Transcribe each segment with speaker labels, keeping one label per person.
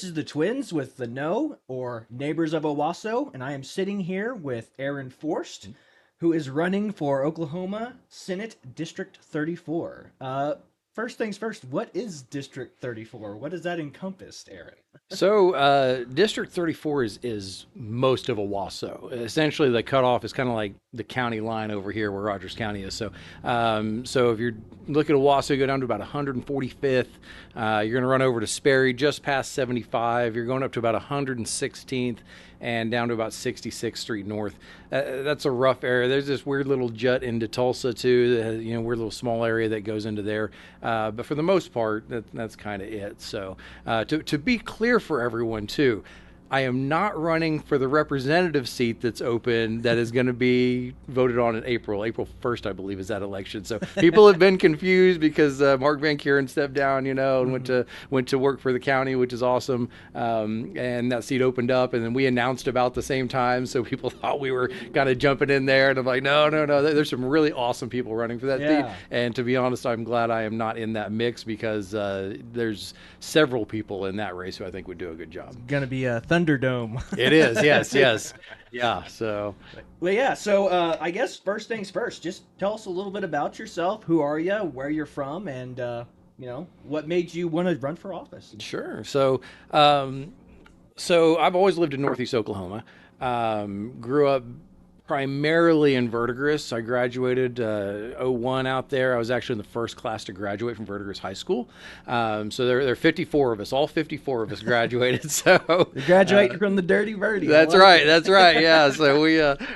Speaker 1: is the Twins with the No or Neighbors of Owasso, and I am sitting here with Aaron Forst, who is running for Oklahoma Senate District 34. First things first, what is District 34? What does that encompass, Aaron?
Speaker 2: So, District 34 is most of Owasso. Essentially, the cutoff is kind of like the county line over here where Rogers County is. So if you're looking at Owasso, you go down to about 145th. You're going to run over to Sperry, just past 75. You're going up to about 116th and down to about 66th Street North. That's a rough area. There's this weird little jut into Tulsa too. Weird little small area that goes into there. But for the most part, that's kind of it. So to be clear for everyone too, I am not running for the representative seat that's open that is going to be voted on in April. April 1st, I believe, is that election. So people have been confused because Mark Van Kuren stepped down, and went to work for the county, which is awesome. And that seat opened up, and then we announced about the same time. So people thought we were kind of jumping in there, and I'm like, no, no, no. There's some really awesome people running for that seat.
Speaker 1: Yeah,
Speaker 2: And to be honest, I'm glad I am not in that mix because there's several people in that race who I think would do a good job.
Speaker 1: gonna be a Thunderdome.
Speaker 2: It is, yes, yes. Yeah, so
Speaker 1: Well, yeah. So I guess first things first. Just tell us a little bit about yourself. Who are you? Where you're from? And what made you want to run for office?
Speaker 2: sure. So I've always lived in Northeast Oklahoma. Grew up primarily in Verdigris. I graduated '01 out there. I was actually in the first class to graduate from Verdigris High School. So there are 54 of us. All 54 of us graduated. So
Speaker 1: You graduated from the Dirty Birdie. I
Speaker 2: that's
Speaker 1: like
Speaker 2: right.
Speaker 1: it.
Speaker 2: That's right. Yeah. So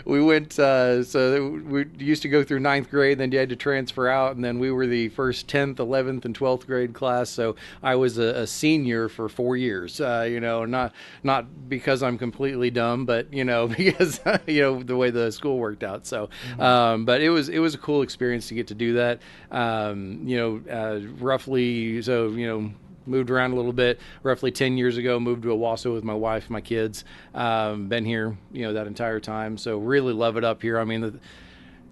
Speaker 2: we went. So we used to go through ninth grade, then you had to transfer out, and then we were the first 10th, 11th, and 12th grade class. So I was a senior for 4 years. Not because I'm completely dumb, but because the way the school worked out. So, but it was a cool experience to get to do that. Roughly. So moved around a little bit. Roughly 10 years ago, moved to Owasso with my wife, my kids. Been here, that entire time. So really love it up here. I mean,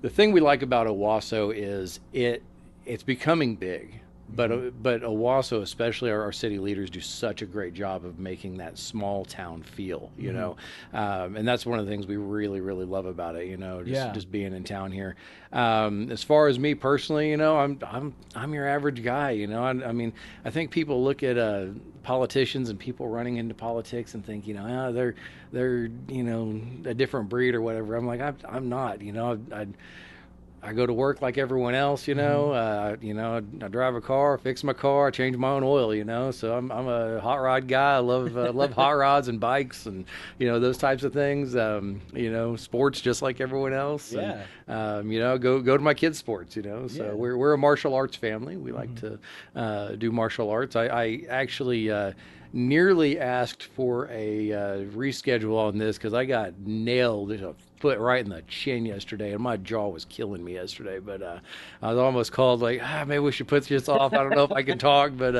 Speaker 2: the thing we like about Owasso is it's becoming big. But Owasso, especially our city leaders, do such a great job of making that small town feel, and that's one of the things we really, really love about it,
Speaker 1: Yeah.
Speaker 2: just being in town here. As far as me personally, I'm your average guy, I mean, I think people look at politicians and people running into politics and think, they're a different breed or whatever. I'm like, I'm not, I go to work like everyone else, I drive a car, fix my car, change my own oil, So I'm a hot rod guy. I love hot rods and bikes and those types of things. Sports just like everyone else. And
Speaker 1: Yeah.
Speaker 2: go to my kids' sports. So
Speaker 1: Yeah.
Speaker 2: we're a martial arts family. We like to do martial arts. I actually. Nearly asked for a reschedule on this because I got nailed a foot right in the chin yesterday, and my jaw was killing me yesterday. But I was almost called like, maybe we should put this off. I don't know if I can talk, but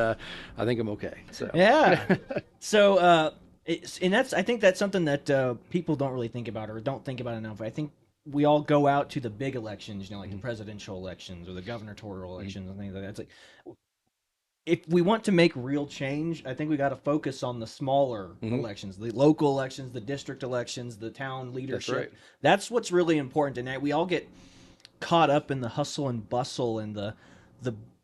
Speaker 2: I think I'm okay. So
Speaker 1: Yeah. So, I think that's something that people don't really think about or don't think about enough. I think we all go out to the big elections, like the presidential elections or the gubernatorial elections and things like that. It's like, if we want to make real change, I think we got to focus on the smaller
Speaker 2: Mhm.
Speaker 1: elections, the local elections, the district elections, the town
Speaker 2: That's right.
Speaker 1: leadership. That's what's really important. And we all get caught up in the hustle and bustle and the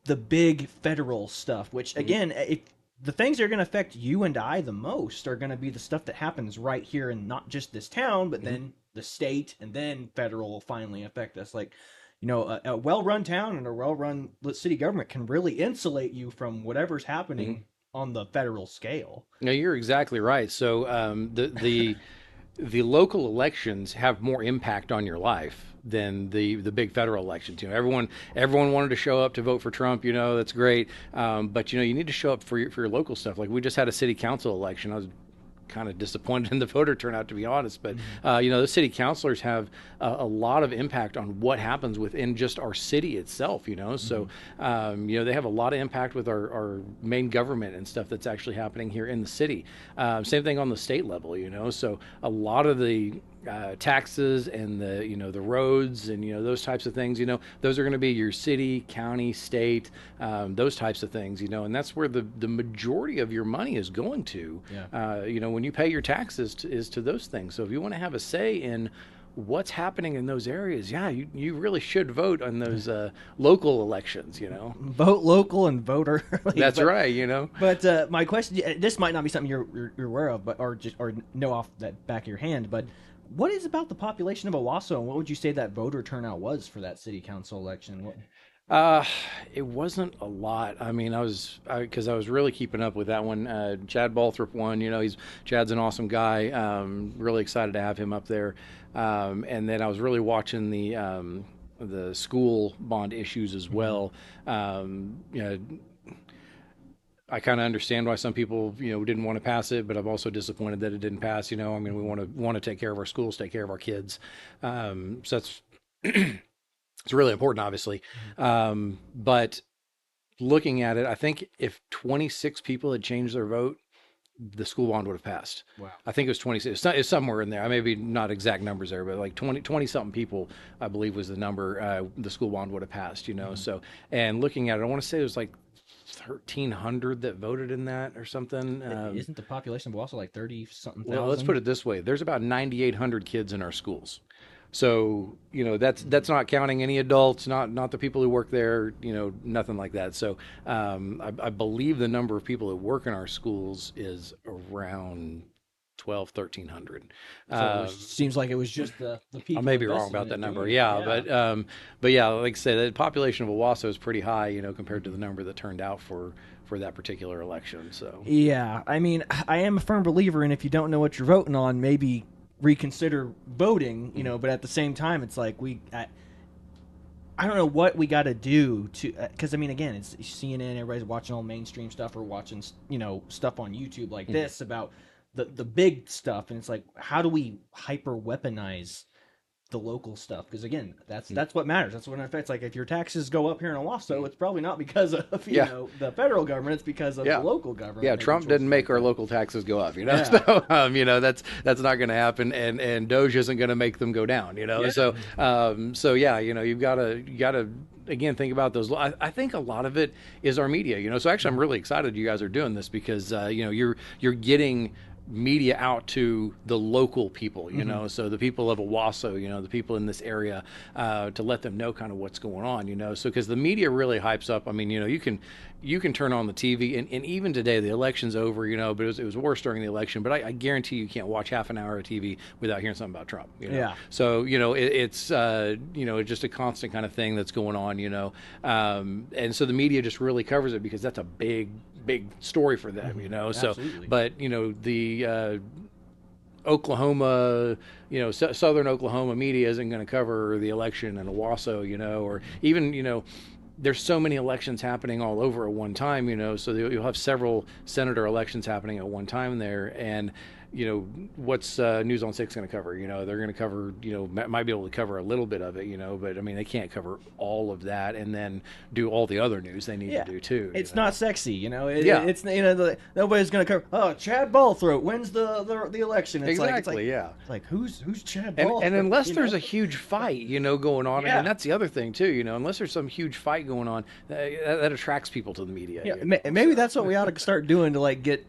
Speaker 1: the big federal stuff, which
Speaker 2: Mhm.
Speaker 1: again, if the things that are going to affect you and I the most are going to be the stuff that happens right here in not just this town, but
Speaker 2: Mhm.
Speaker 1: then the state and then federal will finally affect us. Like, a well-run town and a well-run city government can really insulate you from whatever's
Speaker 2: Mhm.
Speaker 1: happening on the federal scale.
Speaker 2: No, you're exactly right. So the local elections have more impact on your life than the big federal elections. Everyone wanted to show up to vote for Trump. That's great, but you need to show up for your local stuff. Like we just had a city council election. I was kind of disappointed in the voter turnout, to be honest. But the city councilors have a lot of impact on what happens within just our city itself. So they have a lot of impact with our main government and stuff that's actually happening here in the city. Same thing on the state level. So a lot of the taxes and the roads and those types of things. Those are going to be your city, county, state, those types of things. And that's where the majority of your money is going to.
Speaker 1: Yeah.
Speaker 2: When you pay your taxes is to those things. So if you want to have a say in what's happening in those areas, yeah, you really should vote on those local elections.
Speaker 1: Vote local and vote early.
Speaker 2: That's right.
Speaker 1: But my question, this might not be something you're aware of, but or know off that back of your hand, but what is about the population of Owasso, and what would you say that voter turnout was for that city council election?
Speaker 2: It wasn't a lot. I mean, because I was really keeping up with that one. Chad Balthrop won. Chad's an awesome guy. Really excited to have him up there. And then I was really watching the school bond issues as well. I kind of understand why some people, didn't want to pass it, but I'm also disappointed that it didn't pass. I mean, we want to take care of our schools, take care of our kids. So that's it's really important, obviously. But looking at it, I think if 26 people had changed their vote, the school bond would have passed.
Speaker 1: Wow.
Speaker 2: I think it was 26. It's somewhere in there. I maybe not exact numbers there, but like 20 something people, I believe was the number. The school bond would have passed. So, and looking at it, I want to say it was like 1,300 that voted in that or something.
Speaker 1: Isn't the population of Owasso like 30 something thousand?
Speaker 2: Well, let's put it this way: there's about 9,800 kids in our schools. So that's not counting any adults, not the people who work there, nothing like that. So I believe the number of people that work in our schools is around 1,300.
Speaker 1: So it seems like it was just the people.
Speaker 2: I may be wrong about that number. Yeah. But yeah, like I say, the population of Owasso is pretty high, compared to the number that turned out for that particular election. So
Speaker 1: yeah, I mean, I am a firm believer in if you don't know what you're voting on, maybe reconsider voting, but at the same time, it's like I don't know what we got to do to, because I mean, again, it's CNN, everybody's watching all mainstream stuff or watching, stuff on YouTube like this about the big stuff. And it's like, how do we hyper weaponize the local stuff? Because again, that's what matters. That's what it affects. Like if your taxes go up here in Owasso, it's probably not because of the federal government. It's because of the local government.
Speaker 2: Yeah, Trump didn't make our local taxes go up. So that's not going to happen, and Doge isn't going to make them go down. So yeah, you've got to again think about those. I think a lot of it is our media. So actually, I'm really excited you guys are doing this because you're getting media out to the local people, so the people of Owasso, the people in this area, to let them know kind of what's going on, so because the media really hypes up. I mean, you can turn on the TV and even today the election's over, but it was worse during the election, but I guarantee you can't watch half an hour of TV without hearing something about Trump.
Speaker 1: Yeah.
Speaker 2: So, it's just a constant kind of thing that's going on, and so the media just really covers it because that's a big story for them, so,
Speaker 1: Absolutely.
Speaker 2: but, the Oklahoma, Southern Oklahoma media isn't going to cover the election in Owasso, or even, there's so many elections happening all over at one time, so you'll have several senator elections happening at one time there. And, what's News on 6 going to cover? They're going to cover, might be able to cover a little bit of it, but I mean, they can't cover all of that and then do all the other news they need to do too.
Speaker 1: It's not sexy, it's, nobody's going to cover, oh, Chad Balthrop wins the election. It's
Speaker 2: exactly,
Speaker 1: yeah. It's like, who's Chad Balthrop?
Speaker 2: And unless there's a huge fight, going on, and that's the other thing too, unless there's some huge fight going on, that attracts people to the media.
Speaker 1: Yeah, maybe that's what we ought to start doing to like get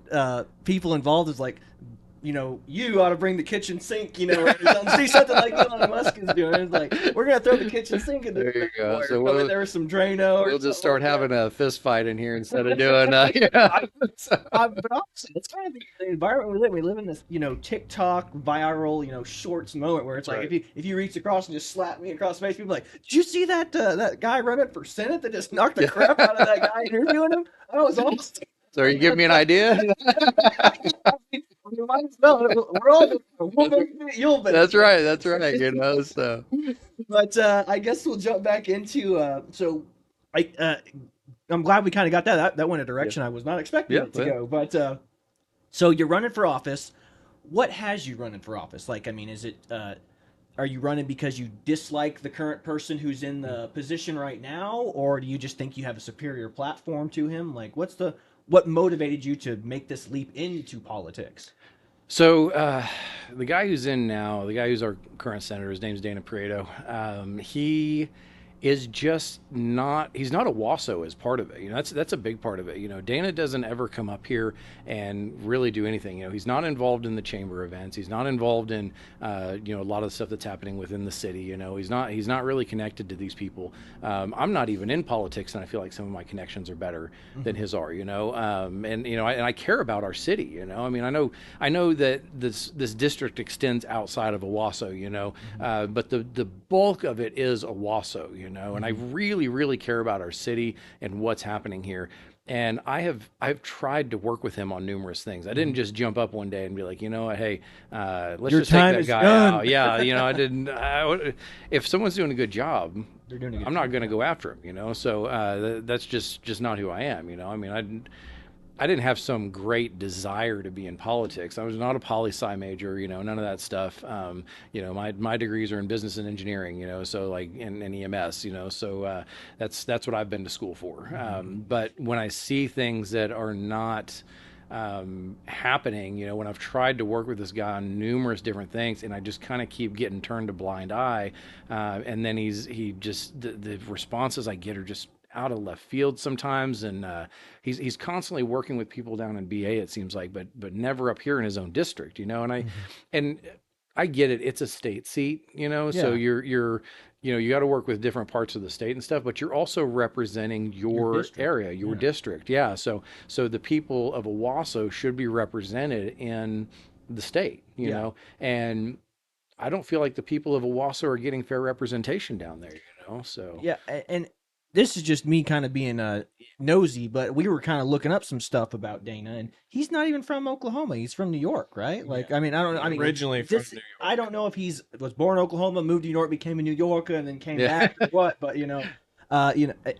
Speaker 1: people involved is like, you ought to bring the kitchen sink, or see something like Elon Musk is doing. It's like, we're going to throw the kitchen sink in there.
Speaker 2: There you go.
Speaker 1: So there was some Drano.
Speaker 2: We'll just start having a fist fight in here instead of doing,
Speaker 1: But honestly, it's kind of the environment we live in. We live in this, TikTok viral, shorts moment where it's like, if you reach across and just slap me across the face, people are like, did you see that that guy running for Senate that just knocked the crap out of that guy interviewing him? That was awesome.
Speaker 2: So are you giving me an idea?
Speaker 1: You might as well. We're all you'll bet.
Speaker 2: That's right. So.
Speaker 1: But I guess we'll jump back into I'm glad we kind of got that went a direction I was not expecting it to go. But so you're running for office. What has you running for office? Like, I mean, is it are you running because you dislike the current person who's in the position right now, or do you just think you have a superior platform to him? Like, what motivated you to make this leap into politics?
Speaker 2: So the guy who's in now, the guy who's our current senator, his name's Dana Pareto. He is just not. He's not a Wasso as part of it. That's a big part of it. Dana doesn't ever come up here and really do anything. He's not involved in the chamber events. He's not involved in a lot of the stuff that's happening within the city. He's not really connected to these people. I'm not even in politics, and I feel like some of my connections are better than his are. And I care about our city. I know that this district extends outside of Owasso. But the bulk of it is Owasso. And I really, really care about our city and what's happening here. And I've tried to work with him on numerous things. I didn't just jump up one day and be like, hey, let's
Speaker 1: Your
Speaker 2: just take
Speaker 1: time
Speaker 2: that
Speaker 1: is
Speaker 2: guy
Speaker 1: done.
Speaker 2: out. Yeah, I didn't. If someone's doing a good job,
Speaker 1: They're doing a good
Speaker 2: I'm not
Speaker 1: job.
Speaker 2: going to go after him. So that's just not who I am. I didn't have some great desire to be in politics. I was not a poli sci major, none of that stuff. My degrees are in business and engineering, so like in EMS, so that's what I've been to school for. But when I see things that are not happening, when I've tried to work with this guy on numerous different things, and I just kind of keep getting turned a blind eye, and then the responses I get are just out of left field sometimes, and he's constantly working with people down in BA, it seems like, but never up here in his own district, and I get it. It's a state seat, so
Speaker 1: Yeah,
Speaker 2: you got to work with different parts of the state and stuff, but you're also representing
Speaker 1: your
Speaker 2: your
Speaker 1: district.
Speaker 2: area, your
Speaker 1: Yeah.
Speaker 2: district. Yeah. So the people of Owasso should be represented in the state,
Speaker 1: Yeah.
Speaker 2: and I don't feel like the people of Owasso are getting fair representation down there, so.
Speaker 1: Yeah, and this is just me kind of being nosy, but we were kind of looking up some stuff about Dana, and he's not even from Oklahoma. He's from New York, right? Like, I mean, I don't know. I mean,
Speaker 3: Originally from
Speaker 1: this
Speaker 3: New
Speaker 1: I don't know if he's was born in Oklahoma, moved to New York, became a New Yorker, and then came
Speaker 2: Yeah.
Speaker 1: back or what. But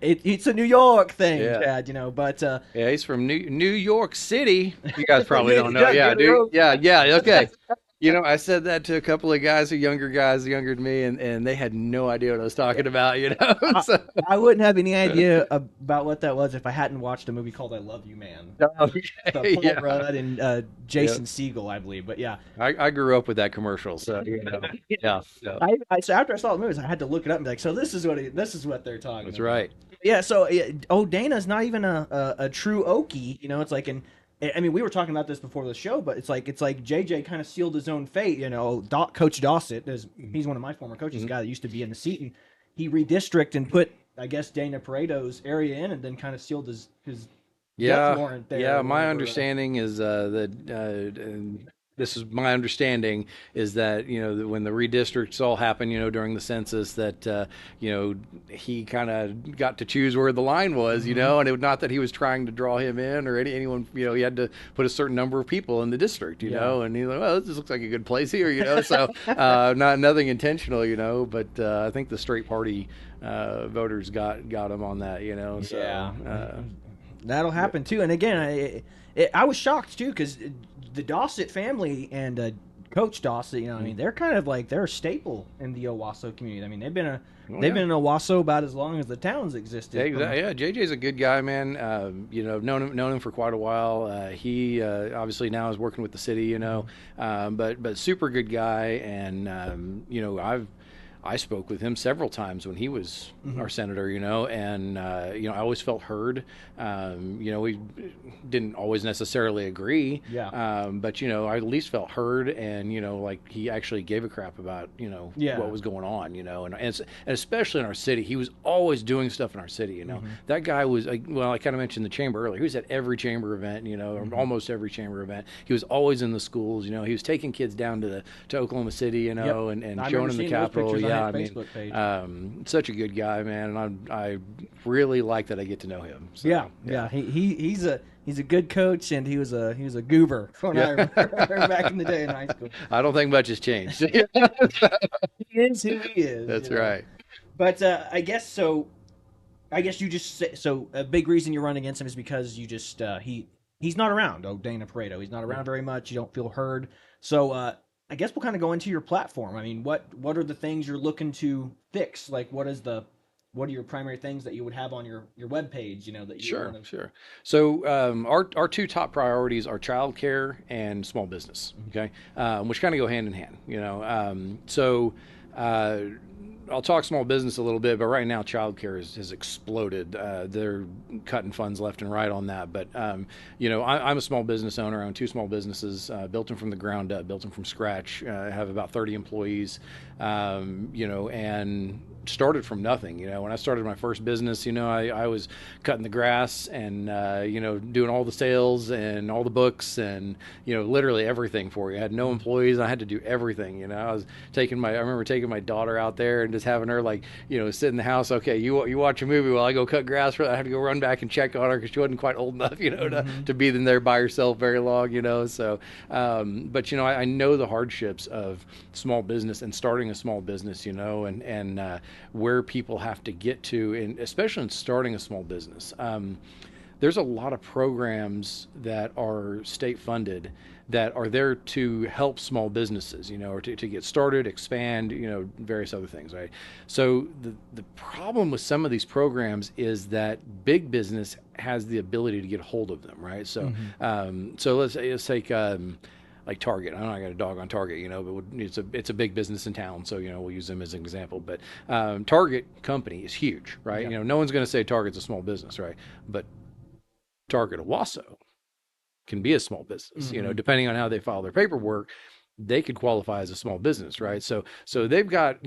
Speaker 1: it's a New York thing,
Speaker 2: Yeah.
Speaker 1: Chad. But
Speaker 2: Yeah, he's from New York City. You guys probably
Speaker 1: yeah,
Speaker 2: don't know.
Speaker 1: yeah,
Speaker 2: Yeah,
Speaker 1: good
Speaker 2: dude.
Speaker 1: road.
Speaker 2: Yeah, yeah. Okay. I said that to a couple of guys, younger than me, and they had no idea what I was talking about.
Speaker 1: I,
Speaker 2: So,
Speaker 1: I wouldn't have any idea about what that was if I hadn't watched a movie called "I Love You, Man."
Speaker 2: okay,
Speaker 1: Paul
Speaker 2: yeah,
Speaker 1: Rudd and
Speaker 2: yeah.
Speaker 1: Jason Segel, I believe. But yeah,
Speaker 2: I grew up with that commercial, so yeah, yeah.
Speaker 1: so after I saw the movies, I had to look it up and be like, so this is what they're talking
Speaker 2: That's
Speaker 1: about.
Speaker 2: right.
Speaker 1: Yeah. So Dana's not even a true Okie. It's like I mean, we were talking about this before the show, but it's like JJ kind of sealed his own fate. Coach Dossett is he's one of my former coaches, a
Speaker 2: Mhm.
Speaker 1: guy that used to be in the seat, and he redistricted and put I guess Dana Pareto's area in, and then kind of sealed his death
Speaker 2: Yeah,
Speaker 1: warrant there
Speaker 2: yeah.
Speaker 1: or
Speaker 2: My
Speaker 1: whatever.
Speaker 2: understanding is and this is my understanding is that that when the redistricts all happened, during the census, that he kind of got to choose where the line was,
Speaker 1: Mhm.
Speaker 2: and it was not that he was trying to draw him in or anyone, he had to put a certain number of people in the district,
Speaker 1: Yeah.
Speaker 2: and he's like, well, this looks like a good place here, so not nothing intentional, but I think the straight party voters got him on that, so.
Speaker 1: Yeah, that'll happen too. And again, I was shocked too because the Dossett family and Coach Dossett, I mean, they're kind of like they're a staple in the Owasso community. I mean,
Speaker 2: Oh,
Speaker 1: they've
Speaker 2: yeah.
Speaker 1: been in Owasso about as long as the town's existed.
Speaker 2: Yeah, yeah, JJ's a good guy, man. Known him for quite a while. He obviously now is working with the city, but super good guy, and I spoke with him several times when he was
Speaker 1: Mhm.
Speaker 2: our senator, and I always felt heard. We didn't always necessarily agree,
Speaker 1: Yeah.
Speaker 2: but I at least felt heard, and like he actually gave a crap about
Speaker 1: Yeah.
Speaker 2: what was going on, and especially in our city, he was always doing stuff in our city. That guy was like, well, I kind of mentioned the chamber earlier. He was at every chamber event, or almost every chamber event. He was always in the schools. He was taking kids down to Oklahoma City,
Speaker 1: Yep.
Speaker 2: and
Speaker 1: I
Speaker 2: showing
Speaker 1: remember
Speaker 2: them the
Speaker 1: seeing those
Speaker 2: Capitol.
Speaker 1: pictures on
Speaker 2: Yeah,
Speaker 1: his Facebook page.
Speaker 2: such a good guy, man, and I really like that I get to know him. So,
Speaker 1: Yeah. He's a good coach, and he was a goober when I remember back in the day in high school.
Speaker 2: I don't think much has changed.
Speaker 1: He is who he is.
Speaker 2: That's right.
Speaker 1: But I guess so. I guess you just say, so a big reason you run against him is because you just he's not around. Oh, Dana Pareto, he's not around very much. You don't feel heard. So I guess we'll kind of go into your platform. I mean, what are the things you're looking to fix? Like, what is the what are your primary things that you would have on your web page? That you would
Speaker 2: Sure,
Speaker 1: want to.
Speaker 2: sure. So our two top priorities are childcare and small business. Okay, which kind of go hand in hand. Uh, I'll talk small business a little bit, but right now childcare has exploded. They're cutting funds left and right on that. But I'm a small business owner. I own two small businesses, built them from the ground up, built them from scratch. I have about 30 employees, and started from nothing. When I started my first business, I was cutting the grass and doing all the sales and all the books and literally everything for you. I had no employees. I had to do everything. I remember taking my daughter out there and just having her sit in the house. Okay, you watch a movie while I go cut grass. I had to go run back and check on her because she wasn't quite old enough, to be in there by herself very long. So, but I know the hardships of small business and starting a small business. And where people have to get to, and especially in starting a small business. There's a lot of programs that are state funded that are there to help small businesses, or to get started, expand, various other things, right? So the problem with some of these programs is that big business has the ability to get a hold of them, right? So so let's take like Target. I'm not going to dog on Target, but it's a big business in town, so we'll use them as an example. But Target company is huge, right?
Speaker 1: Yeah.
Speaker 2: No one's going to say Target's a small business, right? But Target Owasso can be a small business, depending on how they file their paperwork. They could qualify as a small business, right? So they've got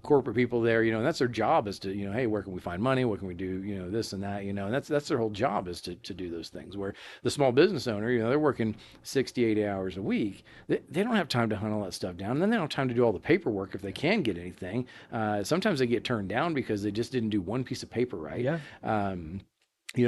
Speaker 2: corporate people there, and that's their job is to hey, where can we find money? What can we do? This and that, and that's their whole job is to do those things. Where the small business owner, they're working 60, 80 hours a week. They don't have time to hunt all that stuff down, and then they don't have time to do all the paperwork if they can get anything. Sometimes they get turned down because they just didn't do one piece of paper right.
Speaker 1: Yeah.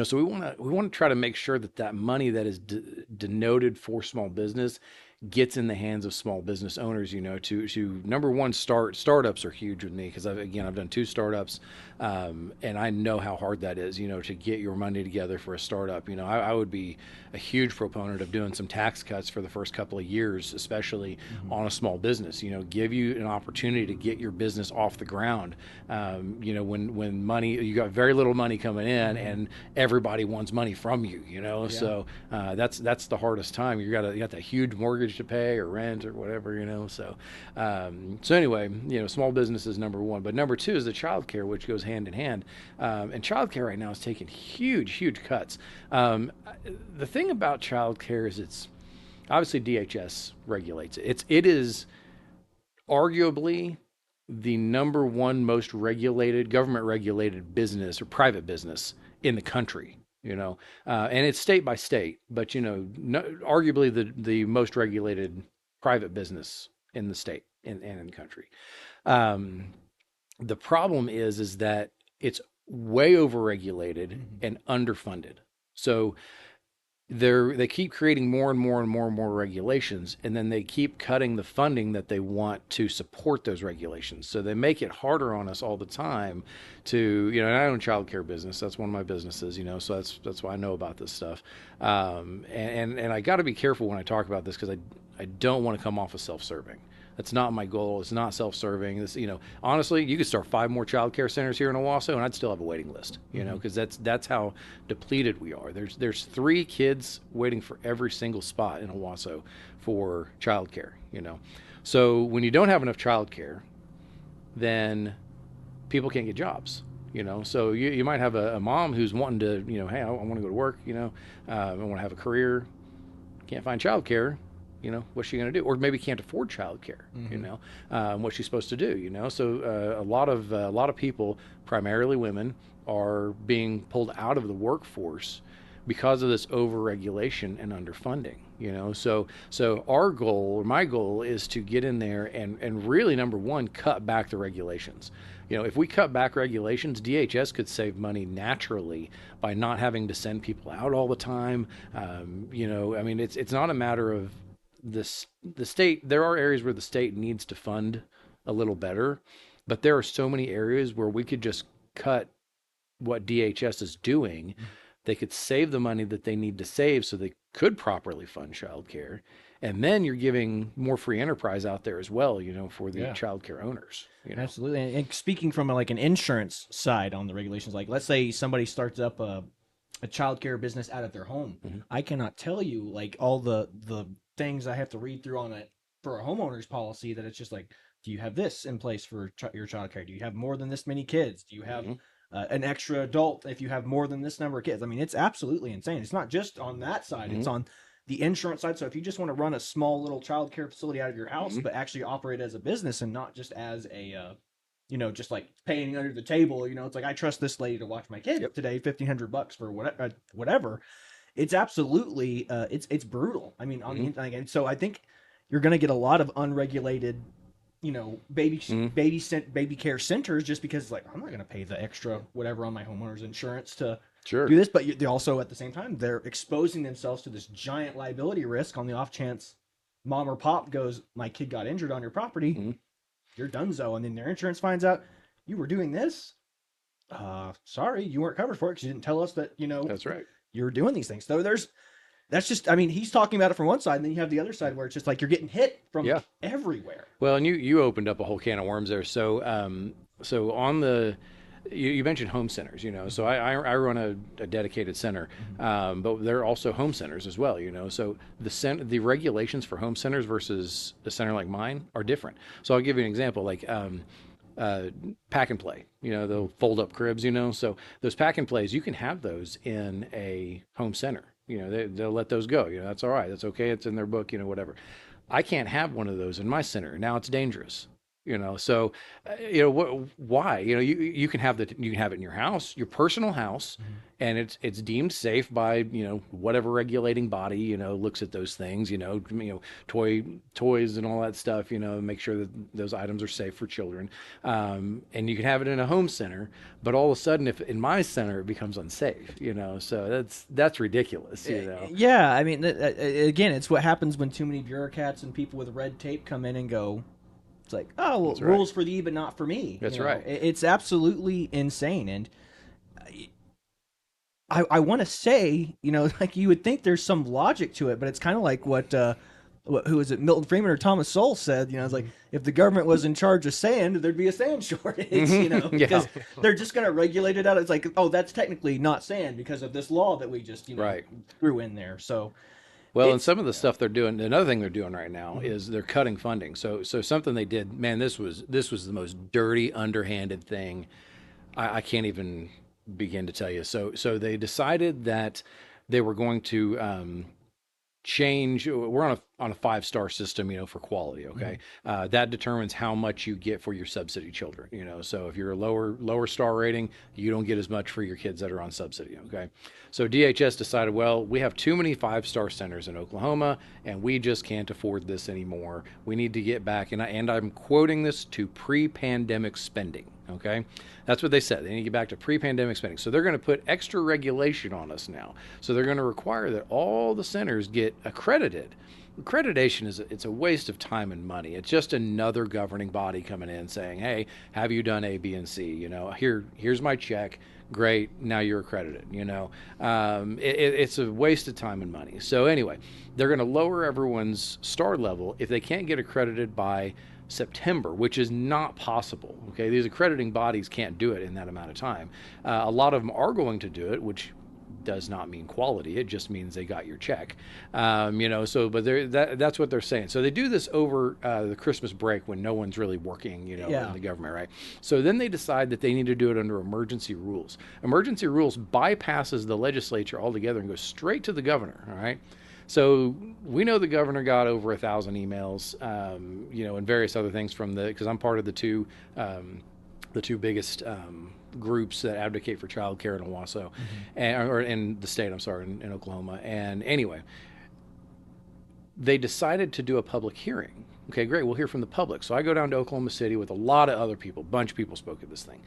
Speaker 2: So we want to try to make sure that money that is denoted for small business gets in the hands of small business owners. To number one, startups are huge with me because I've done two startups, and I know how hard that is. To get your money together for a startup. I would be a huge proponent of doing some tax cuts for the first couple of years, especially on a small business. Give you an opportunity to get your business off the ground. When money, you got very little money coming in, and everybody wants money from you.
Speaker 1: Yeah.
Speaker 2: So that's the hardest time. You got that huge mortgage to pay or rent or whatever. So anyway, small business is number one, but number two is the childcare, which goes hand in hand. And childcare right now is taking huge cuts. The thing about childcare is it's obviously DHS regulates it. It is arguably the number one most regulated, government regulated business or private business in the country. And it's state by state, but arguably the most regulated private business in the state and in the country. The problem is that it's way overregulated and underfunded. So they keep creating more and more and more and more regulations, and then they keep cutting the funding that they want to support those regulations. So they make it harder on us all the time to, and I own a childcare business. That's one of my businesses, so that's why I know about this stuff. And I got to be careful when I talk about this because I don't want to come off as self-serving. That's not my goal. It's not self-serving. This, honestly, you could start 5 more child care centers here in Owasso, and I'd still have a waiting list. Because that's how depleted we are. There's 3 kids waiting for every single spot in Owasso for child care. So when you don't have enough child care, then people can't get jobs. So you might have a mom who's wanting to, hey, I want to go to work. I want to have a career. Can't find child care. What's she going to do? Or maybe can't afford childcare. What's she supposed to do? So a lot of people, primarily women, are being pulled out of the workforce because of this overregulation and underfunding. So our goal, or my goal, is to get in there and really, number one, cut back the regulations. If we cut back regulations, DHS could save money naturally by not having to send people out all the time. It's not a matter of the state. There are areas where the state needs to fund a little better, but there are so many areas where we could just cut what DHS is doing. They could save the money that they need to save so they could properly fund childcare, and then you're giving more free enterprise out there as well, for the
Speaker 1: Yeah.
Speaker 2: child care owners.
Speaker 1: Absolutely. And speaking from like an insurance side on the regulations, like let's say somebody starts up a childcare business out of their home.
Speaker 2: Mhm.
Speaker 1: I cannot tell you like all the things I have to read through on it for a homeowner's policy that it's just like, do you have this in place for your childcare? Do you have more than this many kids? Do you have
Speaker 2: Mhm.
Speaker 1: an extra adult if you have more than this number of kids? I mean, it's absolutely insane. It's not just on that side; it's
Speaker 2: Mhm.
Speaker 1: on the insurance side. So if you just want to run a small little childcare facility out of your house,
Speaker 2: Mhm.
Speaker 1: but actually operate as a business and not just as a just like paying under the table. It's like I trust this lady to watch my kid
Speaker 2: Yep.
Speaker 1: today, $1,500 for whatever. It's absolutely it's brutal. I mean, on
Speaker 2: Mhm.
Speaker 1: the like, and so I think you're going to get a lot of unregulated,
Speaker 2: Mhm.
Speaker 1: baby care centers just because it's like I'm not going to pay the extra whatever on my homeowner's insurance to
Speaker 2: Sure.
Speaker 1: do this, but they also at the same time they're exposing themselves to this giant liability risk on the off chance mom or pop goes, my kid got injured on your property,
Speaker 2: Mhm.
Speaker 1: you're donezo, and then their insurance finds out you were doing this. Sorry, you weren't covered for it because you didn't tell us that
Speaker 2: That's right.
Speaker 1: you were doing these things. So that's just, I mean, he's talking about it from one side, and then you have the other side where it's just like you're getting hit from
Speaker 2: Yeah.
Speaker 1: everywhere.
Speaker 2: Well, and you opened up a whole can of worms there. So so on the you mentioned home centers, So I run a dedicated center, but there are also home centers as well, So the regulations for home centers versus a center like mine are different. So I'll give you an example, like pack and play, the fold up cribs, So those pack and plays, you can have those in a home center. They'll let those go. That's all right. That's okay. It's in their book. Whatever. I can't have one of those in my center. Now it's dangerous. So why? You can have you can have it in your house, your personal house,
Speaker 1: Mm-hmm.
Speaker 2: and it's deemed safe by whatever regulating body looks at those things. Toys and all that stuff. Make sure that those items are safe for children. And you can have it in a home center, but all of a sudden, if in my center it becomes unsafe. So that's ridiculous.
Speaker 1: Yeah, I mean, again, it's what happens when too many bureaucrats and people with red tape come in and go. It's like, oh, well,
Speaker 2: That's right.
Speaker 1: rules for thee, but not for me.
Speaker 2: That's right.
Speaker 1: It's absolutely insane, and I want to say, like you would think there's some logic to it, but it's kind of like who is it, Milton Freeman or Thomas Sowell said, it's like if the government was in charge of sand, there'd be a sand shortage, because they're just going to regulate it out. It's like, oh, that's technically not sand because of this law that we just,
Speaker 2: Right.
Speaker 1: threw in there. So,
Speaker 2: well, and some of the stuff they're doing, another thing they're doing right now is they're cutting funding. So something they did, man, this was the most dirty, underhanded thing. I can't even begin to tell you. So they decided that they were going to change. We're on a 5-star system, for quality. Okay, that determines how much you get for your subsidy children. So if you're a lower star rating, you don't get as much for your kids that are on subsidy. Okay, so DHS decided, well, we have too many 5-star centers in Oklahoma, and we just can't afford this anymore. We need to get back, and I'm quoting this, to pre-pandemic spending. Okay, that's what they said. They need to get back to pre-pandemic spending. So they're going to put extra regulation on us now. So they're going to require that all the centers get accredited. Accreditation it's a waste of time and money. It's just another governing body coming in saying, "Hey, have you done A, B, and C? Here's my check. Great, now you're accredited." It's a waste of time and money. So anyway, they're going to lower everyone's star level if they can't get accredited by September, which is not possible. Okay, these accrediting bodies can't do it in that amount of time. A lot of them are going to do it, which does not mean quality. It just means they got your check. So but that's what they're saying. So they do this over the Christmas break when no one's really working, in the government, right? So then they decide that they need to do it under emergency rules. Emergency rules bypasses the legislature altogether and goes straight to the governor. All right. So we know the governor got over 1,000 emails, and various other things because I'm part of the two biggest groups that advocate for child care in Owasso, or in the state. I'm sorry, in Oklahoma. And anyway, they decided to do a public hearing. Okay, great. We'll hear from the public. So I go down to Oklahoma City with a lot of other people. A bunch of people spoke at this thing.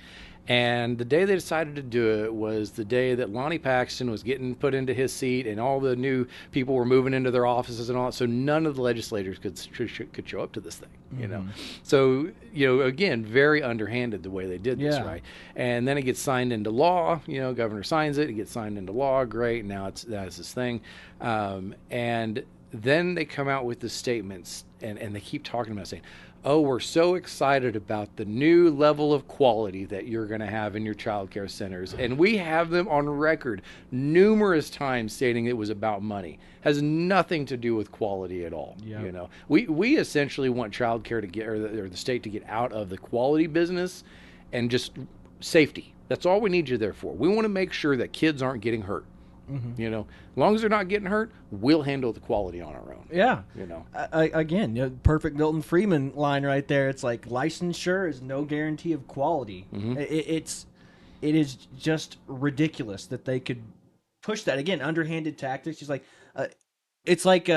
Speaker 2: And the day they decided to do it was the day that Lonnie Paxton was getting put into his seat and all the new people were moving into their offices and all that. So none of the legislators could show up to this thing, So, again, very underhanded the way they did this, right? And then it gets signed into law. Governor signs it. It gets signed into law. Great. Now that's his thing. And then they come out with the statements, and they keep talking about saying, oh, we're so excited about the new level of quality that you're going to have in your child care centers. And we have them on record numerous times stating it was about money. Has nothing to do with quality at all.
Speaker 1: Yeah.
Speaker 2: You know, we essentially want child care to get, or the state to get out of the quality business and just safety. That's all we need you there for. We want to make sure that kids aren't getting hurt. You know, as long as they're not getting hurt, we'll handle the quality on our own.
Speaker 1: Yeah.
Speaker 2: You know,
Speaker 1: Again, perfect Milton Friedman line right there. It's like licensure is no guarantee of quality. It is just ridiculous that they could push that. Again, underhanded tactics. It's like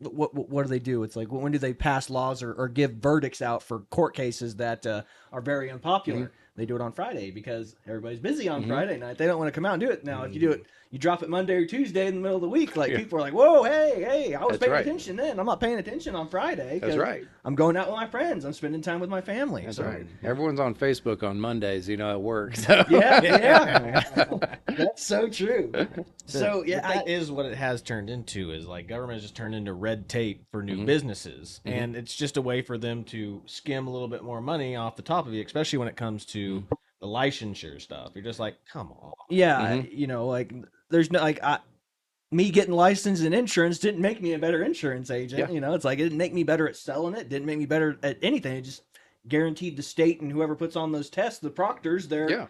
Speaker 1: what do they do? It's like when do they pass laws or give verdicts out for court cases that are very unpopular? They do it on Friday because everybody's busy on Friday night. They don't want to come out and do it. Now, if you do it, you drop it Monday or Tuesday in the middle of the week. Like people are like, "Whoa, hey, I was paying attention then. I'm not paying attention on Friday.
Speaker 2: That's right.
Speaker 1: I'm going out with my friends. I'm spending time with my family."
Speaker 2: That's right. Everyone's on Facebook on Mondays, you know, at work. So.
Speaker 1: Yeah. That's so true. So
Speaker 3: that is what it has turned into. Is like government has just turned into red tape for new businesses, and it's just a way for them to skim a little bit more money off the top of you, especially when it comes to the licensure stuff. You're just like, come on.
Speaker 1: Yeah, like there's no me getting licensed in insurance didn't make me a better insurance agent.
Speaker 2: Yeah.
Speaker 1: It's like it didn't make me better at selling it. Didn't make me better at anything. It just guaranteed the state and whoever puts on those tests, the proctors, their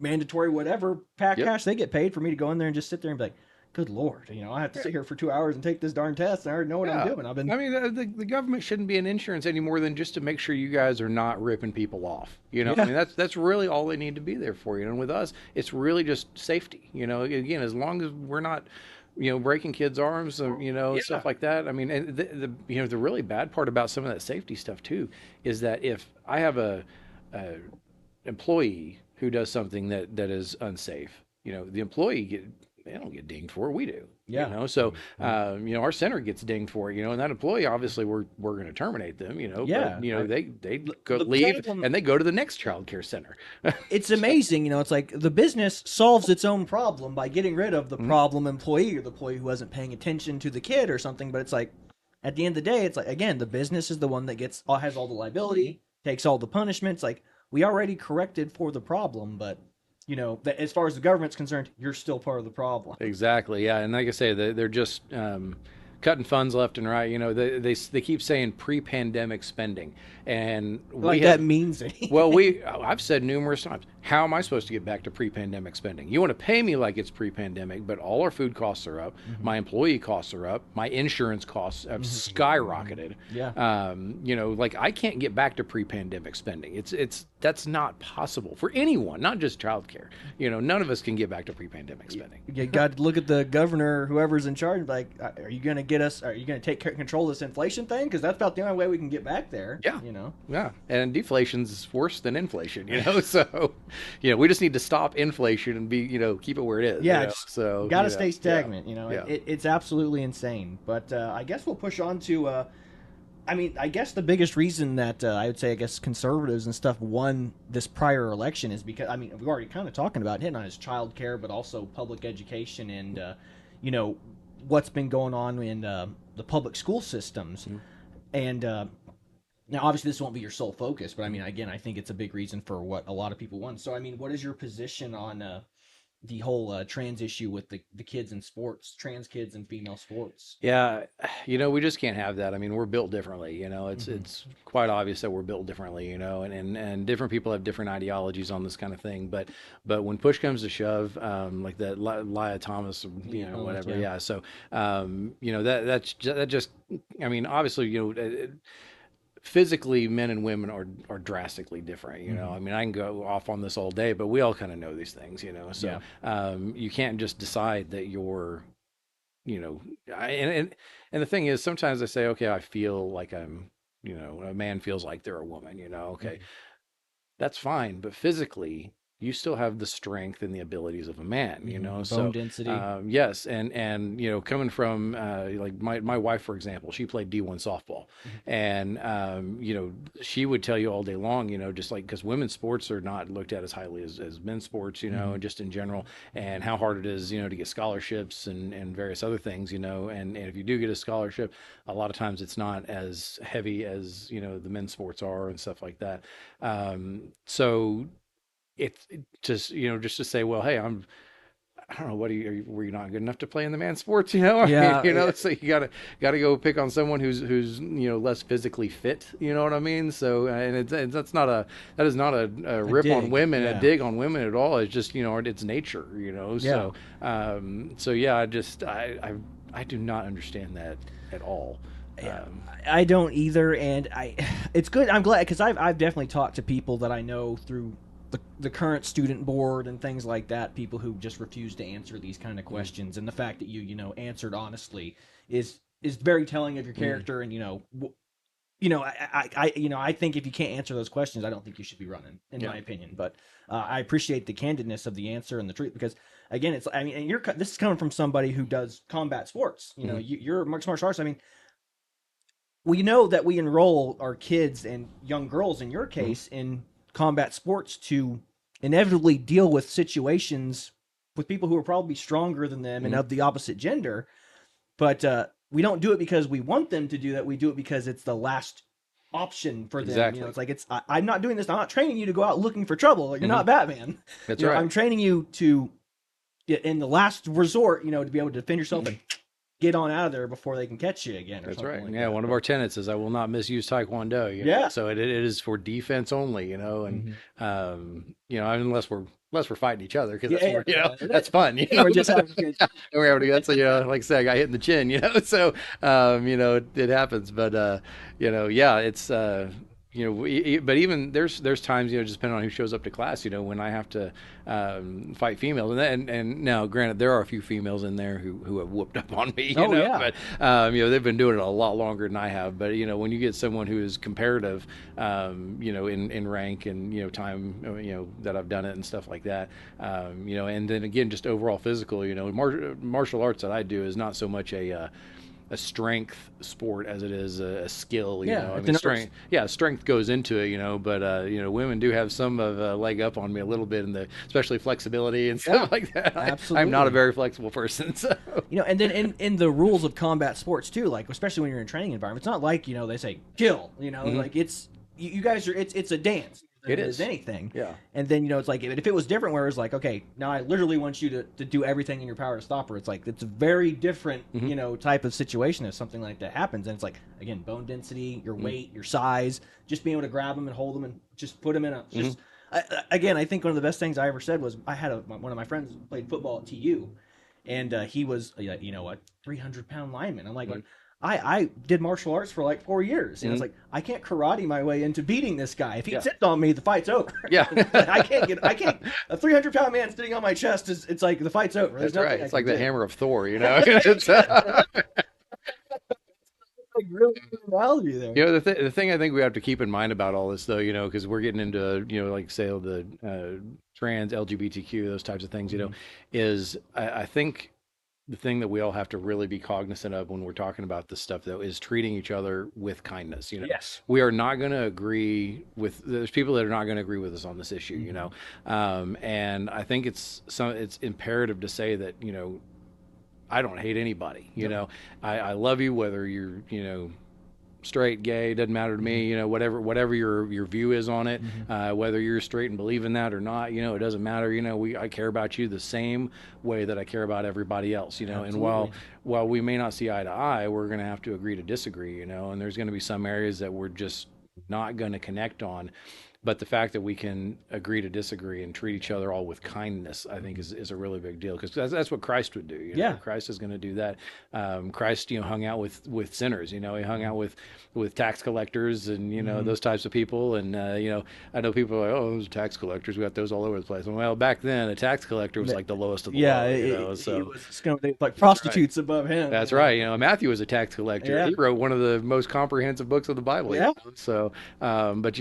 Speaker 1: mandatory whatever cash they get paid for me to go in there and just sit there and be like, good Lord, I have to sit here for 2 hours and take this darn test. And I already know what I'm doing.
Speaker 2: The government shouldn't be an insurance any more than just to make sure you guys are not ripping people off.
Speaker 1: Yeah.
Speaker 2: I mean, that's really all they need to be there for. And with us, it's really just safety. Again, as long as we're not, breaking kids' arms, stuff like that. I mean, and the really bad part about some of that safety stuff too is that if I have a employee who does something that is unsafe, the employee they don't get dinged for it. We do.
Speaker 1: Yeah.
Speaker 2: So, our center gets dinged for it, and that employee, obviously we're going to terminate them,
Speaker 1: Yeah.
Speaker 2: but, they go leave and they go to the next child care center.
Speaker 1: It's amazing. It's like the business solves its own problem by getting rid of the problem employee or the employee who wasn't paying attention to the kid or something. But it's like, at the end of the day, it's like, again, the business is the one that has all the liability, takes all the punishments. Like, we already corrected for the problem, but as far as the government's concerned, you're still part of the problem.
Speaker 2: Exactly. Yeah. And like I say, they're just cutting funds left and right. They keep saying pre-pandemic spending, and
Speaker 1: that means anything.
Speaker 2: Well, I've said numerous times, how am I supposed to get back to pre-pandemic spending? You want to pay me like it's pre-pandemic, but all our food costs are up, my employee costs are up, my insurance costs have skyrocketed.
Speaker 1: Yeah.
Speaker 2: Like I can't get back to pre-pandemic spending. That's not possible for anyone, not just childcare. None of us can get back to pre-pandemic spending.
Speaker 1: You got to look at the governor, whoever's in charge, like, are you going to take control of this inflation thing? Because that's about the only way we can get back there.
Speaker 2: Yeah. Yeah. And deflation's worse than inflation, so, we just need to stop inflation and keep it where it is.
Speaker 1: Yeah.
Speaker 2: So
Speaker 1: got to stay stagnant,
Speaker 2: Yeah.
Speaker 1: It's absolutely insane. But I guess we'll push on to, I guess the biggest reason that I would say, conservatives and stuff won this prior election is because, we've already kind of talking about hitting on his child care, but also public education and, what's been going on in the public school systems. And now, obviously, this won't be your sole focus, but again, I think it's a big reason for what a lot of people want. So, what is your position on the whole trans issue with the kids in sports, trans kids in female sports?
Speaker 2: Yeah, we just can't have that. We're built differently. It's quite obvious that we're built differently. And different people have different ideologies on this kind of thing. But when push comes to shove, like that Lia Thomas, whatever. Yeah. So, that just. Obviously, physically, men and women are drastically different. I can go off on this all day, but we all kind of know these things. So you can't just decide that you're, and the thing is, sometimes I say, okay, I feel like I'm, a man feels like they're a woman. Okay, that's fine, but physically, you still have the strength and the abilities of a man, you know.
Speaker 1: Bone
Speaker 2: So
Speaker 1: density.
Speaker 2: yes, and coming from like my wife, for example, she played D1 softball,
Speaker 1: Mhm.
Speaker 2: and she would tell you all day long, just like, because women's sports are not looked at as highly as men's sports,
Speaker 1: Mhm.
Speaker 2: just in general, and how hard it is, to get scholarships and various other things, and if you do get a scholarship, a lot of times it's not as heavy as the men's sports are and stuff like that. So just just to say, well, hey, I don't know, what were you not good enough to play in the man sports? I mean,
Speaker 1: Yeah, yeah,
Speaker 2: so you gotta go pick on someone who's less physically fit. You know what I mean? So and that is not a
Speaker 1: a
Speaker 2: rip on
Speaker 1: dig.
Speaker 2: women, a
Speaker 1: Yeah,
Speaker 2: dig on women at all. It's just it's nature.
Speaker 1: yeah.
Speaker 2: So yeah, I do not understand that at all.
Speaker 1: Yeah,
Speaker 2: Um,
Speaker 1: I don't either, and it's good. I'm glad because I've definitely talked to people that I know through the current student board and things like that. People who just refuse to answer these kind of
Speaker 2: mm,
Speaker 1: questions, and the fact that answered honestly is very telling of your
Speaker 2: mm,
Speaker 1: character. And I think if you can't answer those questions, I don't think you should be running, in
Speaker 2: yeah.
Speaker 1: my opinion. But I appreciate the candidness of the answer and the truth because again, I mean, and this is coming from somebody who does combat sports.
Speaker 2: Mm-hmm.
Speaker 1: You're mixed martial arts. I mean, we know that we enroll our kids and young girls, in your
Speaker 2: Mm-hmm.
Speaker 1: case, in combat sports to inevitably deal with situations with people who are probably stronger than them and
Speaker 2: Mm-hmm.
Speaker 1: of the opposite gender. But we don't do it because we want them to do that. We do it because it's the last option for them.
Speaker 2: Exactly.
Speaker 1: It's like I'm not doing this. I'm not training you to go out looking for trouble. You're
Speaker 2: Mm-hmm.
Speaker 1: not Batman.
Speaker 2: That's right.
Speaker 1: I'm training you to, in the last resort, to be able to defend yourself and get on out of there before they can catch you again or
Speaker 2: That's
Speaker 1: something
Speaker 2: right.
Speaker 1: like
Speaker 2: Yeah,
Speaker 1: that.
Speaker 2: one of our tenets is I will not misuse Taekwondo.
Speaker 1: Yeah.
Speaker 2: So it is for defense only. And
Speaker 1: Mhm.
Speaker 2: unless we're fighting each other, because
Speaker 1: Yeah,
Speaker 2: that's
Speaker 1: yeah,
Speaker 2: more
Speaker 1: yeah.
Speaker 2: that's fun.
Speaker 1: We're just
Speaker 2: So,
Speaker 1: having a good
Speaker 2: and we're having that's like I said, I got hit in the chin. So it happens. But yeah, it's but even there's times just depending on who shows up to class, when I have to fight females, and now granted there are a few females in there who have whooped up on me,
Speaker 1: Oh yeah.
Speaker 2: but they've been doing it a lot longer than I have. But when you get someone who is comparative, in rank and time, that I've done it and stuff like that, and then again just overall physical, martial arts that I do is not so much a strength sport as it is a skill.
Speaker 1: Yeah,
Speaker 2: I
Speaker 1: it's
Speaker 2: mean, strength goes into it, but women do have some of a leg up on me a little bit in especially flexibility and stuff like that. I'm not a
Speaker 1: absolutely.
Speaker 2: very flexible person, so.
Speaker 1: And then in the rules of combat sports too, like especially when you're in a training environment, it's not like they say kill.
Speaker 2: Mhm.
Speaker 1: Like it's you guys are it's a dance than
Speaker 2: It
Speaker 1: it is
Speaker 2: is.
Speaker 1: anything.
Speaker 2: Yeah.
Speaker 1: And then it's like if it was different, where it's like okay, now I literally want you to do everything in your power to stop her. It's like it's a very different
Speaker 2: Mhm.
Speaker 1: type of situation if something like that happens. And it's like again, bone density, your
Speaker 2: Mhm.
Speaker 1: weight, your size, just being able to grab them and hold them and just put them in a
Speaker 2: Mhm.
Speaker 1: just. Again, I think one of the best things I ever said was I had one of my friends played football at TU, and he was 300-pound lineman. I'm like,
Speaker 2: Mhm.
Speaker 1: I did martial arts for like 4 years. It's
Speaker 2: Mhm.
Speaker 1: like I can't karate my way into beating this guy. If he
Speaker 2: Yeah.
Speaker 1: sits on me, the fight's over.
Speaker 2: Yeah.
Speaker 1: I can't a 300-pound man sitting on my chest it's like the fight's over. There's
Speaker 2: That's right.
Speaker 1: nothing I
Speaker 2: It's
Speaker 1: can
Speaker 2: like the
Speaker 1: do.
Speaker 2: hammer of Thor, It's,
Speaker 1: Like really good analogy there.
Speaker 2: the thing I think we have to keep in mind about all this, though, because we're getting into, like, say, the trans, LGBTQ, those types of things,
Speaker 1: Mhm.
Speaker 2: is I think the thing that we all have to really be cognizant of when we're talking about this stuff, though, is treating each other with kindness.
Speaker 1: Yes.
Speaker 2: We are not going to agree with. There's people that are not going to agree with us on this issue. And I think it's imperative to say that I don't hate anybody. I love you whether you're straight, gay, doesn't matter to me. Whatever your view is on it, whether you're straight and believe in that or not, it doesn't matter. I care about you the same way that I care about everybody else. And
Speaker 1: Absolutely.
Speaker 2: while we may not see eye to eye, we're going to have to agree to disagree. And there's going to be some areas that we're just not going to connect on. But the fact that we can agree to disagree and treat each other all with kindness, I think, is a really big deal, because that's what Christ would do.
Speaker 1: Yeah.
Speaker 2: Christ is going to do that. Christ, hung out with sinners. He hung out with tax collectors and those types of people. And I know people are like, oh, those tax collectors. We got those all over the place. Well, back then, a tax collector was like the lowest of the
Speaker 1: Yeah,
Speaker 2: low.
Speaker 1: it was like prostitutes above him.
Speaker 2: That's right. Matthew was a tax collector.
Speaker 1: Yeah.
Speaker 2: He wrote one of the most comprehensive books of the Bible.
Speaker 1: Yeah.
Speaker 2: So, but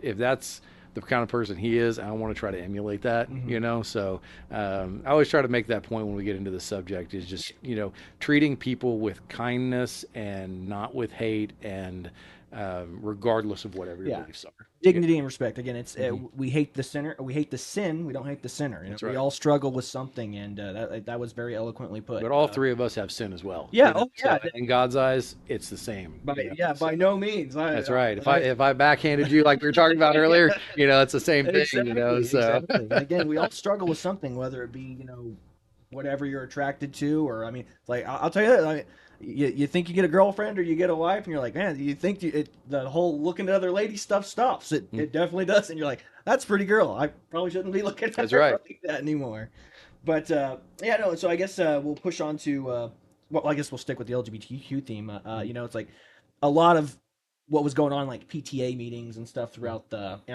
Speaker 2: if that's the kind of person he is. I want to try to emulate that,
Speaker 1: Mm-hmm.
Speaker 2: you know. So I always try to make that point when we get into the subject is just treating people with kindness and not with hate, and regardless of whatever your
Speaker 1: Yeah.
Speaker 2: beliefs are.
Speaker 1: Dignity and respect. Again, it's
Speaker 2: Mm-hmm.
Speaker 1: we hate the sinner, we hate the sin, we don't hate the sinner.
Speaker 2: That's
Speaker 1: We
Speaker 2: right.
Speaker 1: all struggle with something, and that was very eloquently put.
Speaker 2: But all three of us have sin as well.
Speaker 1: Yeah. Oh, yeah.
Speaker 2: So in God's eyes, it's the same.
Speaker 1: Yeah.
Speaker 2: So
Speaker 1: By no means.
Speaker 2: that's right. If I backhanded you like we were talking about earlier, it's the same thing.
Speaker 1: Exactly.
Speaker 2: So
Speaker 1: Exactly. And again, we all struggle with something, whether it be whatever you're attracted to, or I mean, like I'll tell you that. I mean, you think you get a girlfriend or you get a wife, and you're like, man, you think the whole looking at other ladies stuff stops. It definitely does, and you're like, that's a pretty girl. I probably shouldn't be looking at
Speaker 2: That's
Speaker 1: her
Speaker 2: right.
Speaker 1: like that anymore. But yeah, no. So I guess we'll push on to well, I guess we'll stick with the LGBTQ theme. It's like a lot of what was going on, like PTA meetings and stuff throughout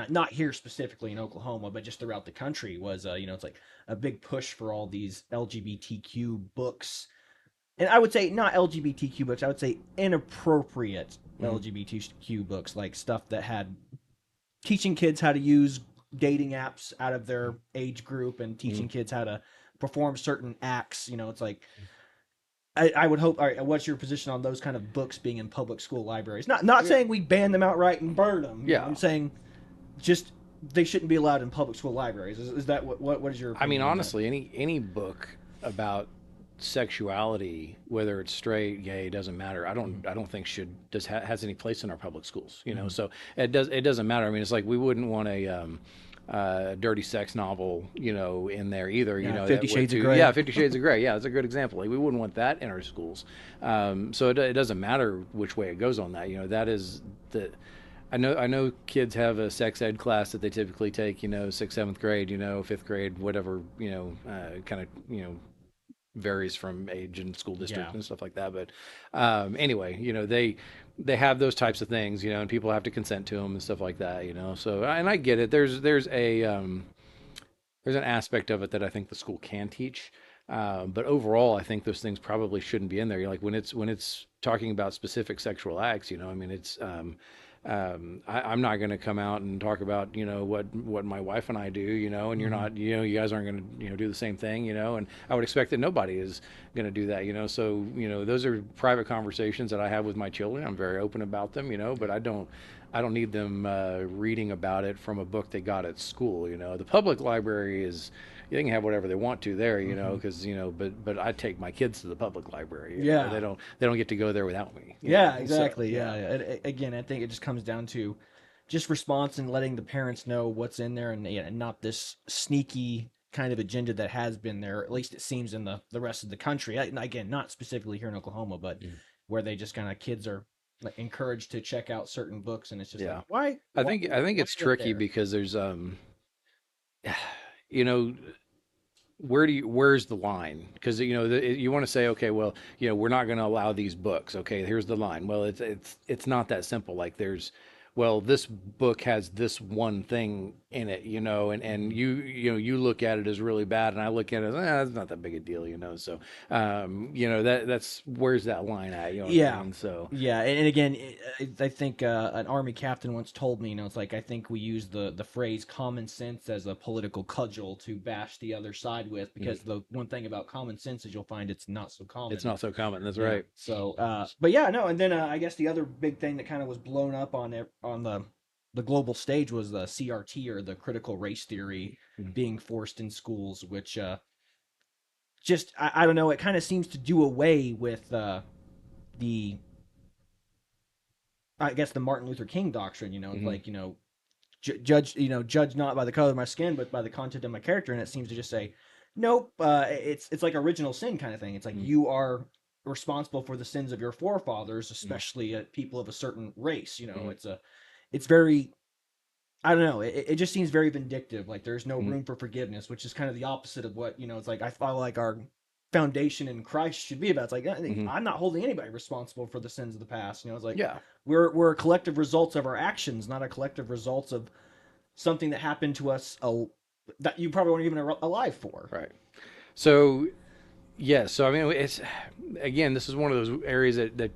Speaker 1: not here specifically in Oklahoma, but just throughout the country was it's like a big push for all these LGBTQ books. And I would say not LGBTQ books, I would say inappropriate LGBTQ books, like stuff that had teaching kids how to use dating apps out of their age group and teaching kids how to perform certain acts. It's like I would hope. All right, what's your position on those kind of books being in public school libraries? Not saying we ban them outright and burn them.
Speaker 2: Yeah.
Speaker 1: I'm saying just they shouldn't be allowed in public school libraries. Is that what is your opinion?
Speaker 2: I mean,
Speaker 1: on that?
Speaker 2: honestly, any book about sexuality, whether it's straight, gay, doesn't matter. I don't think has any place in our public schools. So it doesn't matter. I mean, it's like we wouldn't want a dirty sex novel, in there either.
Speaker 1: Yeah,
Speaker 2: that
Speaker 1: 50
Speaker 2: went
Speaker 1: Shades of
Speaker 2: to-
Speaker 1: Grey.
Speaker 2: Yeah, 50 Shades of Grey. Yeah, that's a good example. Like, we wouldn't want that in our schools. So it doesn't matter which way it goes on that. That is the. I know kids have a sex ed class that they typically take, 6th, 7th grade, 5th grade, whatever, kind of, varies from age and school district
Speaker 1: Yeah.
Speaker 2: and stuff like that. But anyway, they have those types of things, and people have to consent to them and stuff like that, So, and I get it. There's an aspect of it that I think the school can teach. But overall, I think those things probably shouldn't be in there. Like when it's talking about specific sexual acts, I mean, it's I'm not going to come out and talk about what my wife and I do, and you're not, you guys aren't going to do the same thing, and I would expect that nobody is going to do that, So those are private conversations that I have with my children. I'm very open about them, but I don't need them reading about it from a book they got at school. The public library is. They can have whatever they want to there, because but I take my kids to the public library.
Speaker 1: Yeah.
Speaker 2: They don't get to go there without me.
Speaker 1: Yeah,
Speaker 2: So,
Speaker 1: exactly. Yeah. Again, I think it just comes down to just response and letting the parents know what's in there, and not this sneaky kind of agenda that has been there. At least it seems in the rest of the country. Again, not specifically here in Oklahoma, but where they just kind of kids are like encouraged to check out certain books, and it's just like, why?
Speaker 2: I think it's
Speaker 1: get
Speaker 2: tricky
Speaker 1: there?
Speaker 2: because there's where's the line? Because you want to say, okay, well, we're not going to allow these books. Okay, here's the line. Well, it's not that simple. Like this book has this one thing in it, and you look at it as really bad, and I look at it as it's not that big a deal, So that's where's that line at? You know what I mean? So
Speaker 1: Yeah, and again, I think an Army captain once told me, it's like I think we use the phrase "common sense" as a political cudgel to bash the other side with, because the one thing about common sense is you'll find it's not so common.
Speaker 2: it's not so common. That's
Speaker 1: Yeah.
Speaker 2: right.
Speaker 1: So, but yeah, no, and then I guess the other big thing that kind of was blown up on the global stage was the CRT, or the critical race theory, being forced in schools, which just I don't know, it kind of seems to do away with the I guess the Martin Luther King doctrine. It's like judge not by the color of my skin, but by the content of my character, and it seems to just say, nope, it's like original sin kind of thing. It's like you are responsible for the sins of your forefathers, especially people of a certain race. It's very, I don't know, it just seems very vindictive. Like there's no room for forgiveness, which is kind of the opposite of what it's like. I feel like our foundation in Christ should be about. It's like I'm not holding anybody responsible for the sins of the past. It's like we're a collective results of our actions, not a collective results of something that happened to us that you probably weren't even alive for.
Speaker 2: Right. So, yeah. So I mean, it's again, this is one of those areas that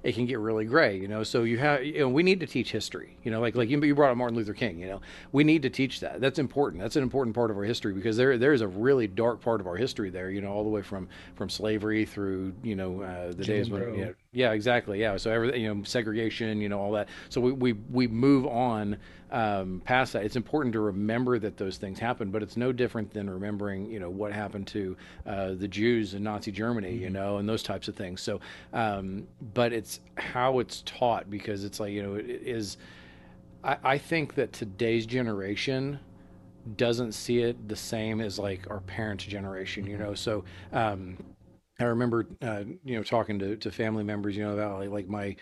Speaker 2: it can get really gray, So we need to teach history, like you brought up Martin Luther King, we need to teach that. That's important. That's an important part of our history, because there is a really dark part of our history there, all the way from slavery through, the days when, yeah, exactly. Yeah. So everything, segregation, all that. So we move on past that. It's important to remember that those things happen, but it's no different than remembering, what happened to the Jews in Nazi Germany, and those types of things. So, but it's how it's taught, because it's like, it is. I think that today's generation doesn't see it the same as like our parents' generation, So, I remember, talking to family members, about like my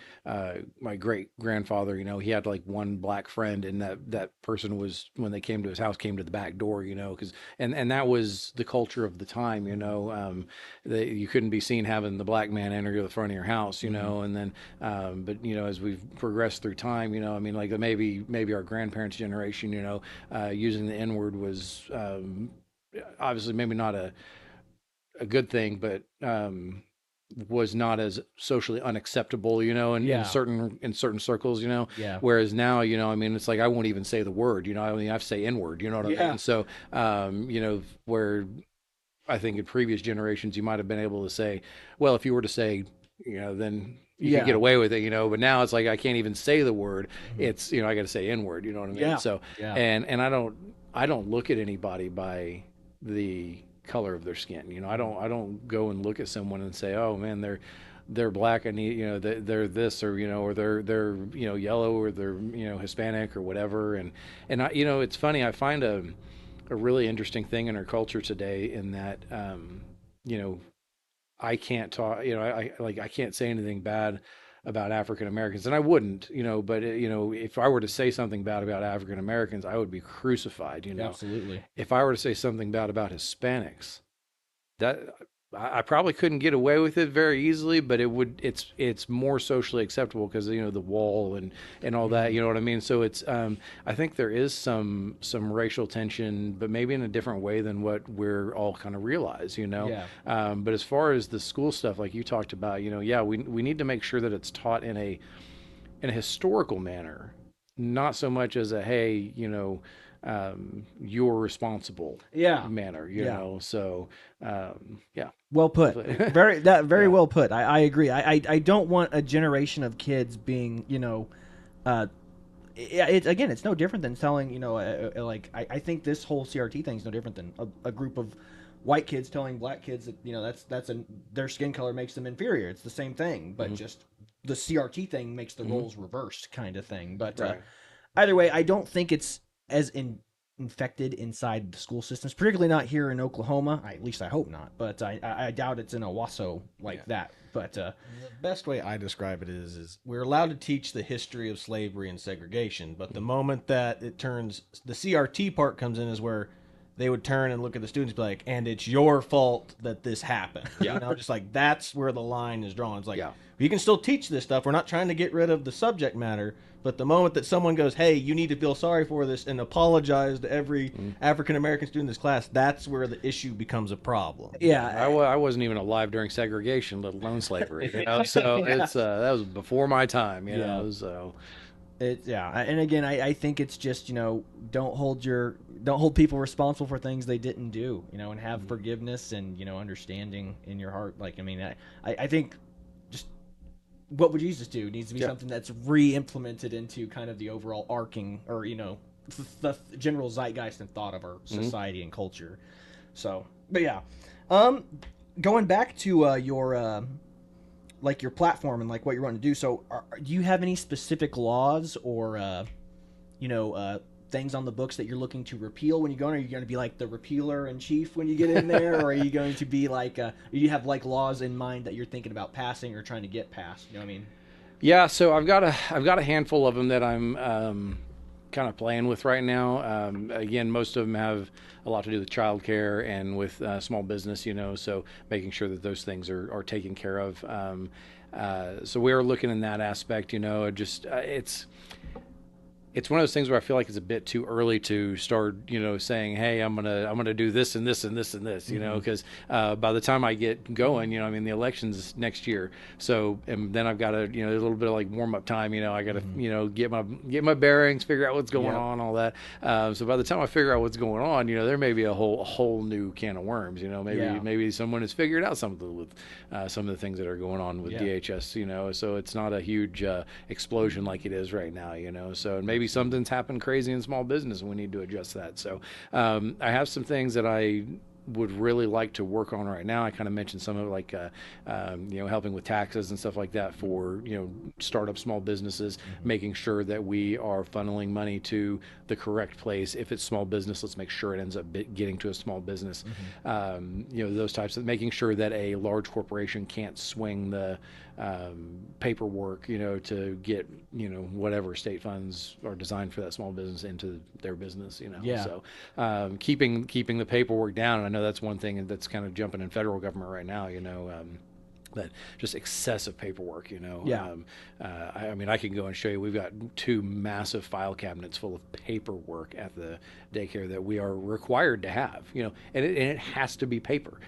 Speaker 2: great grandfather, he had like one black friend, and that person was, when they came to his house, came to the back door, because and that was the culture of the time, you couldn't be seen having the black man enter the front of your house, and then, but as we've progressed through time, I mean, like maybe our grandparents' generation, using the N word was obviously maybe not a good thing, but was not as socially unacceptable, in certain circles,
Speaker 1: Yeah.
Speaker 2: Whereas now, I mean, it's like I won't even say the word, I mean, I say N word, you know what I mean? So, where I think in previous generations you might have been able to say, well, if you were to say, then you could get away with it, But now it's like I can't even say the word. It's I got to say N word, you know what I mean?
Speaker 1: Yeah.
Speaker 2: So,
Speaker 1: Yeah.
Speaker 2: and I don't look at anybody by the color of their skin. I don't go and look at someone and say, oh man, they're black and they're this, or or they're yellow, or they're Hispanic or whatever. And it's funny, I find a really interesting thing in our culture today, in that I can't talk, I can't say anything bad about African Americans, and I wouldn't, but if I were to say something bad about African Americans, I would be crucified,
Speaker 1: Absolutely.
Speaker 2: If I were to say something bad about Hispanics, that I probably couldn't get away with it very easily, but it's more socially acceptable because the wall and all that, you know what I mean? So it's I think there is some racial tension, but maybe in a different way than what we're all kind of realize,
Speaker 1: Yeah.
Speaker 2: But as far as the school stuff, like you talked about, we need to make sure that it's taught in a historical manner, not so much as a, hey, you're responsible manner, So, yeah.
Speaker 1: Well put. Very well put. I agree. I don't want a generation of kids being, it's no different than telling, I think this whole CRT thing is no different than a group of white kids telling black kids that, their skin color makes them inferior. It's the same thing, but just the CRT thing makes the roles reversed, kind of thing. But either way, I don't think it's as infected inside the school systems, particularly not here in Oklahoma. At least I hope not. But I doubt it's in Owasso like that. But
Speaker 3: the best way I describe it is we're allowed to teach the history of slavery and segregation, but the moment that it turns, the CRT part comes in, is where they would turn and look at the students and be like, and it's your fault that this happened. Just like, that's where the line is drawn. It's like, you can still teach this stuff. We're not trying to get rid of the subject matter, but the moment that someone goes, hey, you need to feel sorry for this and apologize to every African American student in this class, that's where the issue becomes a problem.
Speaker 1: Yeah.
Speaker 2: I wasn't even alive during segregation, let alone slavery. So it's that was before my time. So.
Speaker 1: And again, I think it's just, don't hold people responsible for things they didn't do, and have forgiveness and, understanding in your heart. Like, I mean, I think just what would Jesus do needs to be something that's re-implemented into kind of the overall arcing, or, the general zeitgeist and thought of our society and culture. So, but yeah, going back to your like your platform and like what you're wanting to do. So, do you have any specific laws or things on the books that you're looking to repeal when you go in? Are you going to be like the repealer in chief when you get in there, or are you going to be like you have like laws in mind that you're thinking about passing or trying to get passed? You know what I mean?
Speaker 2: Yeah. So I've got a handful of them that I'm kind of playing with right now. Again, most of them have a lot to do with childcare and with small business, so making sure that those things are taken care of. So we are looking in that aspect, just it's it's one of those things where I feel like it's a bit too early to start, saying, "Hey, I'm gonna do this and this and this and this," because by the time I get going, I mean, the election's next year, so and then I've got to, a little bit of like warm up time. I got to, get my bearings, figure out what's going on, all that. So by the time I figure out what's going on, there may be a whole new can of worms. Maybe someone has figured out something with some of the things that are going on with DHS. So it's not a huge explosion like it is right now. So maybe something's happened crazy in small business and we need to adjust that. So I have some things that I would really like to work on right now. I kind of mentioned some of it, like helping with taxes and stuff like that for startup small businesses, making sure that we are funneling money to the correct place. If it's small business, let's make sure it ends up getting to a small business. Those types of making sure that a large corporation can't swing the paperwork, to get whatever state funds are designed for that small business into their business. So keeping the paperwork down. And I know that's one thing that's kind of jumping in federal government right now. That just excessive paperwork. I mean, I can go and show you. We've got 2 massive file cabinets full of paperwork at the daycare that we are required to have. And it has to be paper.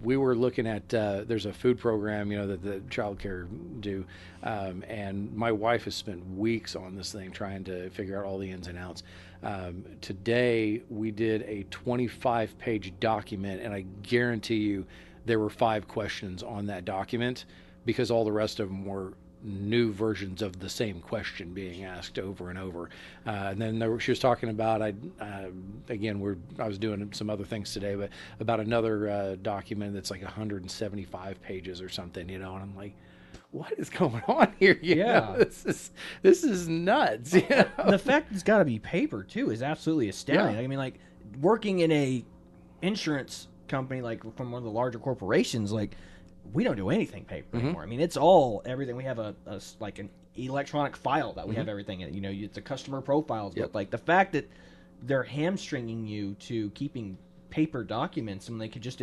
Speaker 2: We were looking at there's a food program that the child care do, and my wife has spent weeks on this thing trying to figure out all the ins and outs. Today we did a 25-page document, and I guarantee you there were 5 questions on that document because all the rest of them were new versions of the same question being asked over and over. And then she was talking about, I was doing some other things today, but about another document that's like 175 pages or something, and I'm like, what is going on here? This is nuts.
Speaker 1: The fact it's got to be paper too is absolutely astounding. I mean, like working in a insurance company, like from one of the larger corporations, like we don't do anything paper anymore. I mean, it's all everything. We have a like an electronic file that we have everything in. It's the customer profiles, but like the fact that they're hamstringing you to keeping paper documents, and they could just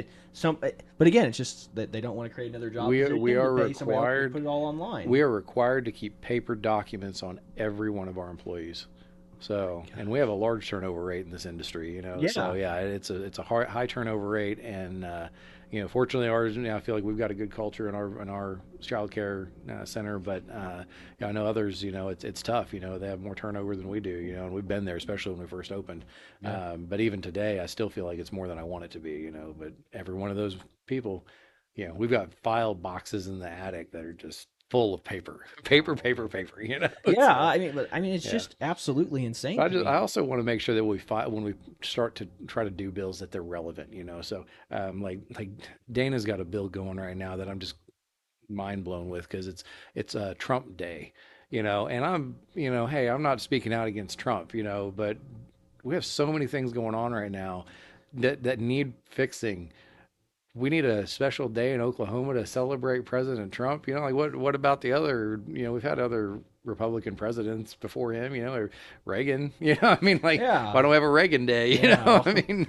Speaker 1: but again, it's just that they don't want to create another job.
Speaker 2: We are required
Speaker 1: to put it all online.
Speaker 2: We are required to keep paper documents on every one of our employees. So, and we have a large turnover rate in this industry, So it's a high turnover rate, and fortunately ours. I feel like we've got a good culture in our child care center, but I know others. It's tough. They have more turnover than we do. And we've been there, especially when we first opened. But even today, I still feel like it's more than I want it to be. But every one of those people, we've got file boxes in the attic that are just full of paper.
Speaker 1: I mean, it's just absolutely insane.
Speaker 2: I also want to make sure that when we start to try to do bills that they're relevant. So like Dana's got a bill going right now that I'm just mind blown with because it's Trump Day. And I'm hey, I'm not speaking out against Trump. But we have so many things going on right now that need fixing. We need a special day in Oklahoma to celebrate President Trump. Like what about the other, we've had other Republican presidents before him, or Reagan, I mean, like, why don't we have a Reagan Day? I mean,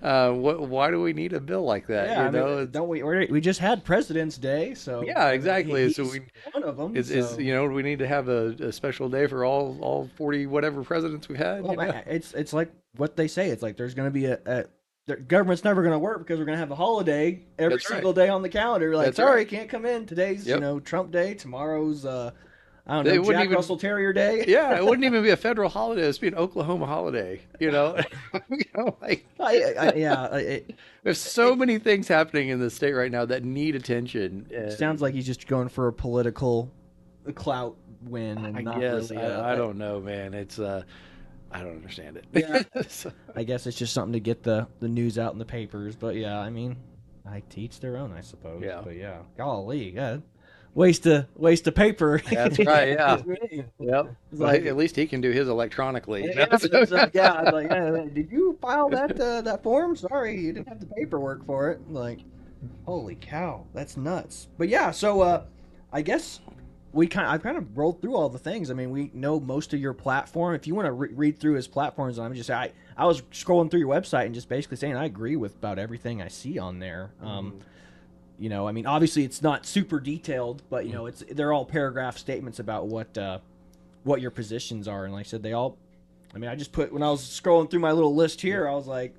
Speaker 2: why do we need a bill like that?
Speaker 1: Don't we just had President's Day. So
Speaker 2: yeah, exactly. So
Speaker 1: one of them
Speaker 2: we need to have a special day for all 40 whatever presidents we've had.
Speaker 1: It's like what they say. It's like there's going to be the government's never going to work because we're going to have a holiday every single day on the calendar. Like, sorry, can't come in. Today's, Trump Day. Tomorrow's, I don't know, Jack Russell Terrier Day.
Speaker 2: Yeah, it wouldn't even be a federal holiday. It'd be an Oklahoma holiday, There's so many things happening in the state right now that need attention.
Speaker 1: Sounds like he's just going for a political clout win. And I
Speaker 2: don't know, man. It's, I don't understand it.
Speaker 1: Yeah. I guess it's just something to get the news out in the papers. But yeah, I mean, I teach their own, I suppose. Yeah. But yeah, golly, waste of paper.
Speaker 2: That's right. Yeah. Yep. Like, at least he can do his electronically.
Speaker 1: I was like, did you file that form? Sorry, you didn't have the paperwork for it. Like, holy cow, that's nuts. But yeah, so I guess. I kind of rolled through all the things. I mean, we know most of your platform. If you want to read through his platforms, I was scrolling through your website and just basically saying I agree with about everything I see on there. I mean, obviously it's not super detailed, but they're all paragraph statements about what what your positions are. And like I said, they all. I mean, I just put when I was scrolling through my little list here, I was like,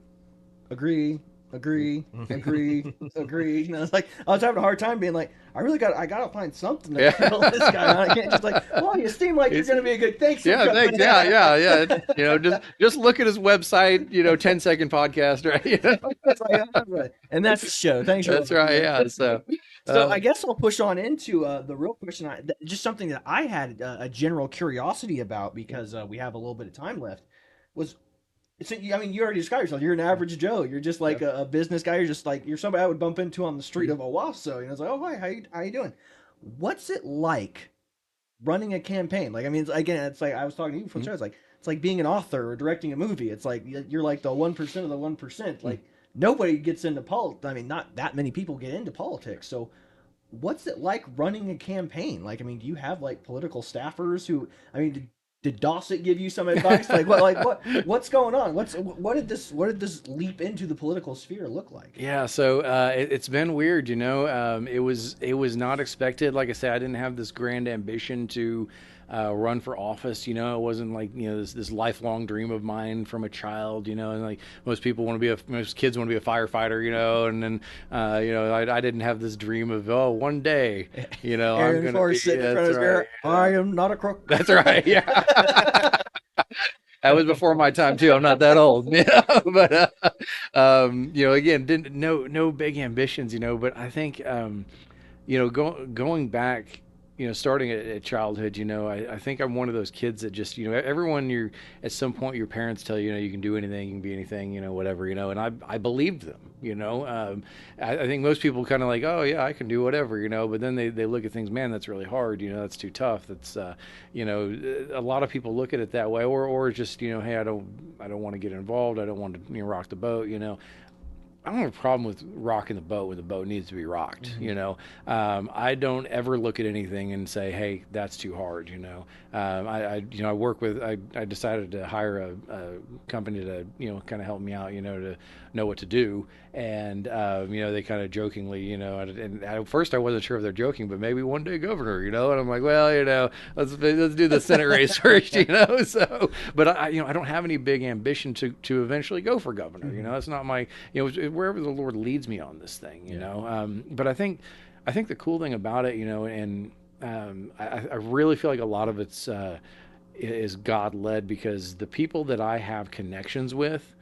Speaker 1: agree, agree, agree, agree. And I was like, I was having a hard time being like, I gotta find something to kill this guy. I can't just like, well, you seem like you're gonna be a good thanks.
Speaker 2: Yeah, thanks. Yeah. You know, just look at his website. You know, 10-second podcast, right? You know?
Speaker 1: That's like, right. And that's the show. Thanks for
Speaker 2: That's right. Yeah.
Speaker 1: So I guess I'll push on into the real question. Just something that I had a general curiosity about because we have a little bit of time left. Was so I mean, you already described yourself. You're an average Joe. You're just like a business guy. You're just like you're somebody I would bump into on the street of Owasso. You know, it's like, oh hi, how you doing? What's it like running a campaign? Like, I mean, again, it's like I was talking to you before the show. It's like being an author or directing a movie. It's like you're like the 1% of the 1%. Like nobody gets into politics. I mean, not that many people get into politics. So what's it like running a campaign? Like, I mean, do you have like political staffers who? I mean, did Dawson give you some advice? What's going on? What did this leap into the political sphere look like?
Speaker 2: Yeah, so it's been weird, you know. It was not expected. Like I said, I didn't have this grand ambition to run for office. You know, it wasn't like this lifelong dream of mine from a child. You know, and like most people want to be most kids want to be a firefighter. You know, and then I didn't have this dream of one day, you know, I'm gonna be.
Speaker 1: Sitting in front of his mirror, I am not a crook.
Speaker 2: That's right. Yeah. That was before my time too. I'm not that old, you know. But again, didn't no big ambitions, you know. But I think, going back, starting at childhood, I think I'm one of those kids that just, everyone at some point your parents tell you, you can do anything, you can be anything, whatever, and I believed them, I think most people kind of like, oh yeah, I can do whatever, but then they look at things, man, that's really hard, that's too tough. That's, a lot of people look at it that way, or just, hey, I don't want to get involved. I don't want to rock the boat, I don't have a problem with rocking the boat when the boat needs to be rocked. Mm-hmm. I don't ever look at anything and say, "Hey, that's too hard." I work with. I decided to hire a company to kind of help me out. To know what to do, and they kind of jokingly, and at first I wasn't sure if they're joking, but maybe one day governor, and I'm like, well, let's do the Senate race first, So, but I don't have any big ambition to eventually go for governor. Mm-hmm. That's not my, wherever the Lord leads me on this thing, But I think the cool thing about it, and I really feel like a lot of it's is God led, because the people that I have connections with,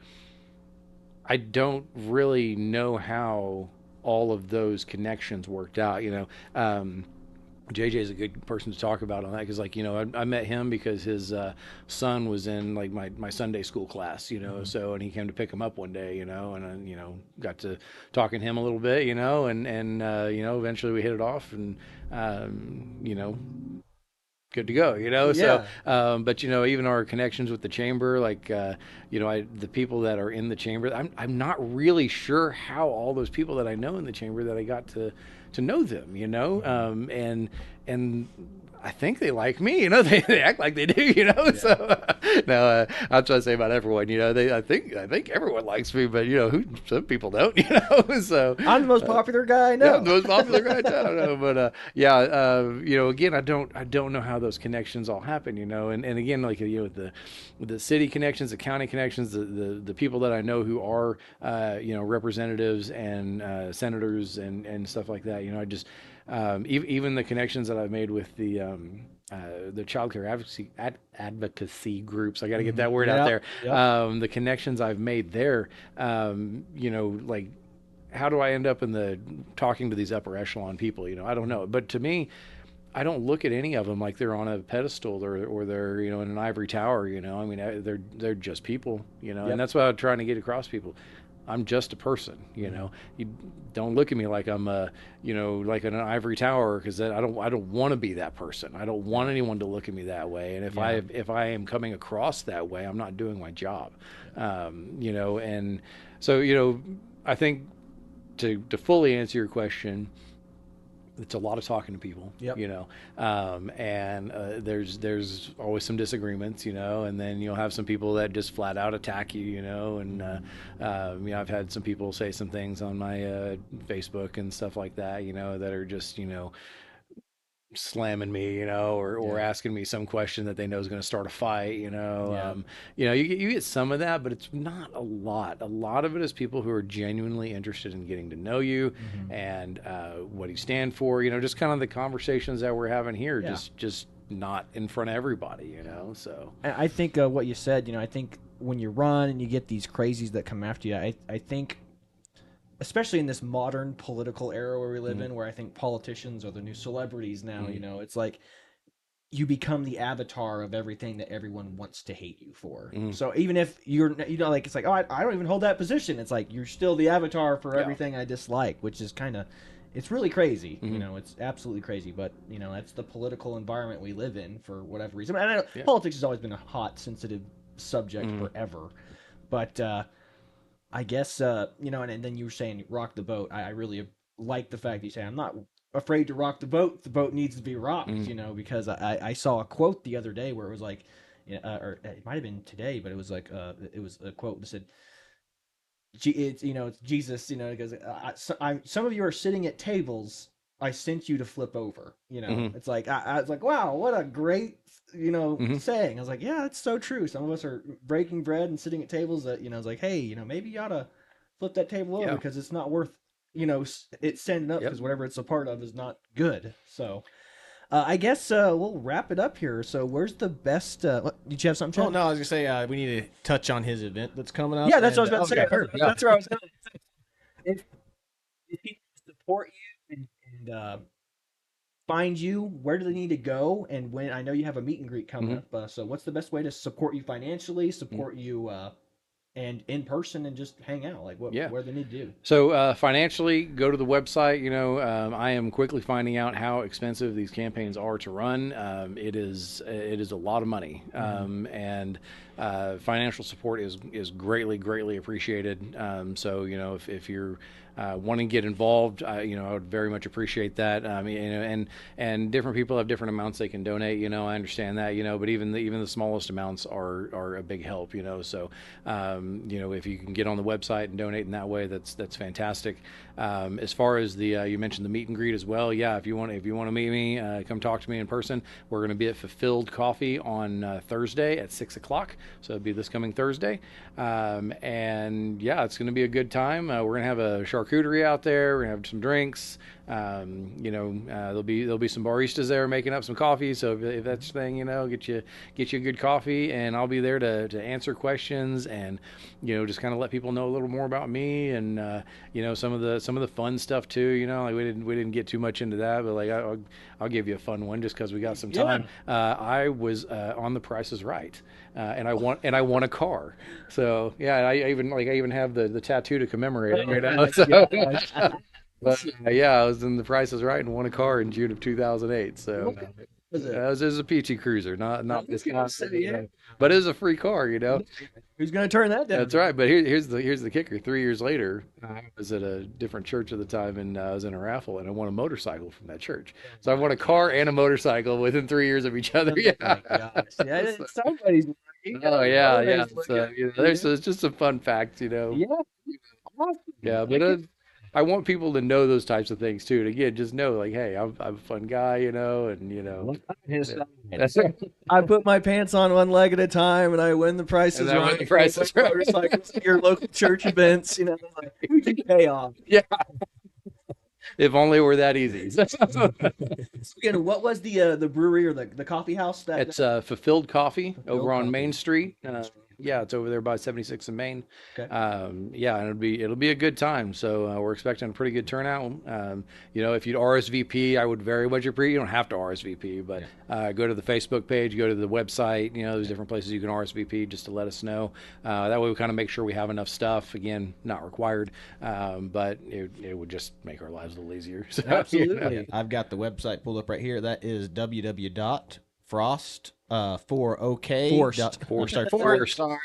Speaker 2: I don't really know how all of those connections worked out. JJ is a good person to talk about on that, because I met him because his son was in like my Sunday school class, mm-hmm. So, and he came to pick him up one day, and I got to talking to him a little bit, and eventually we hit it off, and good to go, Yeah. So, but even our connections with the chamber, like the people that are in the chamber, I'm not really sure how all those people that I know in the chamber that I got to know them, and I think they like me, they act like they do, Yeah. So no, I'm trying to say about everyone, I think everyone likes me, but some people don't, So
Speaker 1: I'm the most popular guy I know.
Speaker 2: Yeah, I'm the most popular guy I know, but again, I don't know how those connections all happen, and again, like with the city connections, the county connections, the people that I know who are representatives and senators and stuff like that, I just even the connections that I've made with the child care advocacy groups. I got to get that word out there. Yep. The connections I've made there, like, how do I end up talking to these upper echelon people? I don't know. But to me, I don't look at any of them like they're on a pedestal or they're, in an ivory tower, I mean, they're just people, Yep. And that's what I'm trying to get across people. I'm just a person, You don't look at me like I'm like in an ivory tower, because I don't want to be that person. I don't want anyone to look at me that way. And if I am coming across that way, I'm not doing my job. And so, I think to fully answer your question, it's a lot of talking to people,
Speaker 1: Yep.
Speaker 2: And there's always some disagreements, and then you'll have some people that just flat out attack you, and I've had some people say some things on my Facebook and stuff like that, that are just, slamming me, or asking me some question that they know is going to start a fight, you get some of that, but it's not a lot. A lot of it is people who are genuinely interested in getting to know you and what you stand for, just kind of the conversations that we're having here, just not in front of everybody, so.
Speaker 1: I think what you said, I think when you run and you get these crazies that come after you, I think, especially in this modern political era where we live in, where I think politicians are the new celebrities now, it's like you become the avatar of everything that everyone wants to hate you for. So even if you're, like, it's like, oh, I don't even hold that position. It's like, you're still the avatar for everything I dislike, which is kind of, it's really crazy. It's absolutely crazy, but that's the political environment we live in for whatever reason. And I know politics has always been a hot, sensitive subject forever, but, I guess, and then you were saying rock the boat. I really like the fact that you say, I'm not afraid to rock the boat. The boat needs to be rocked, because I saw a quote the other day where it was like, or it might have been today, but it was like, it was a quote that said, it's Jesus, it goes, some of you are sitting at tables I sent you to flip over. It's like, I was like, wow, what a great, saying. I was like, yeah, it's so true. Some of us are breaking bread and sitting at tables that, it's like, hey, maybe you ought to flip that table over because it's not worth, it standing up because whatever it's a part of is not good. So, I guess we'll wrap it up here. So, where's the best? Did you have something, Chad?
Speaker 3: Oh no, I was gonna say we need to touch on his event that's coming up.
Speaker 1: Yeah, that's what I was about to say. That's where I was going. If people support you and find you, where do they need to go? And when, I know you have a meet and greet coming up, so what's the best way to support you financially, support you and in person, and just hang out? Like, what do they need to do?
Speaker 2: So financially, go to the website. I am quickly finding out how expensive these campaigns are to run. It is a lot of money, and financial support is greatly appreciated. So if you're wanting to get involved, I would very much appreciate that. And different people have different amounts they can donate. I understand that. But even the smallest amounts are a big help. So if you can get on the website and donate in that way, that's fantastic. As far as the you mentioned the meet and greet as well. Yeah, if you want to meet me, come talk to me in person. We're going to be at Fulfilled Coffee on Thursday at 6:00. So it'll be this coming Thursday. And yeah, it's going to be a good time. We're going to have a charcuterie out there. We're going to have some drinks. There'll be some baristas there making up some coffee. So if that's the thing, get you a good coffee, and I'll be there to answer questions and just kind of let people know a little more about me and some of the fun stuff too. Like we didn't get too much into that, but like I'll give you a fun one just because we got some time. I was on The Price is Right, and I won a car. So yeah, I even have the tattoo to commemorate it right now. So. But I was in The Price is Right and won a car in June of 2008. So it was a PT Cruiser, not this kind, but it was a free car.
Speaker 1: Who's going to turn that down?
Speaker 2: That's right. But here's the kicker. 3 years later, I was at a different church at the time, and I was in a raffle, and I won a motorcycle from that church. So I won a car and a motorcycycle within 3 years of each other. Yeah.
Speaker 1: Oh my gosh. Yeah, somebody's.
Speaker 2: Oh yeah. So there's just some fun facts.
Speaker 1: Yeah. Awesome.
Speaker 2: Yeah, but. I want people to know those types of things too. And again, just know, like, hey, I'm a fun guy, and
Speaker 1: I put my pants on one leg at a time, and I win The Price is Right.
Speaker 2: The Price is Right.
Speaker 1: Motorcycles at your local church events, like, who'd you pay off?
Speaker 2: Yeah. If only it were that easy.
Speaker 1: So again, what was the brewery or the coffee house?
Speaker 2: It's Fulfilled Coffee over on Main Street. Yeah, it's over there by 76 and Main.
Speaker 1: Okay.
Speaker 2: Yeah, and it'll be a good time. So we're expecting a pretty good turnout. If you'd RSVP, I would very much appreciate. You don't have to RSVP, but go to the Facebook page, go to the website. There's different places you can RSVP just to let us know. That way we kind of make sure we have enough stuff. Again, not required, but it would just make our lives a little easier. So,
Speaker 1: absolutely.
Speaker 3: I've got the website pulled up right here. That is www.forst. Forst.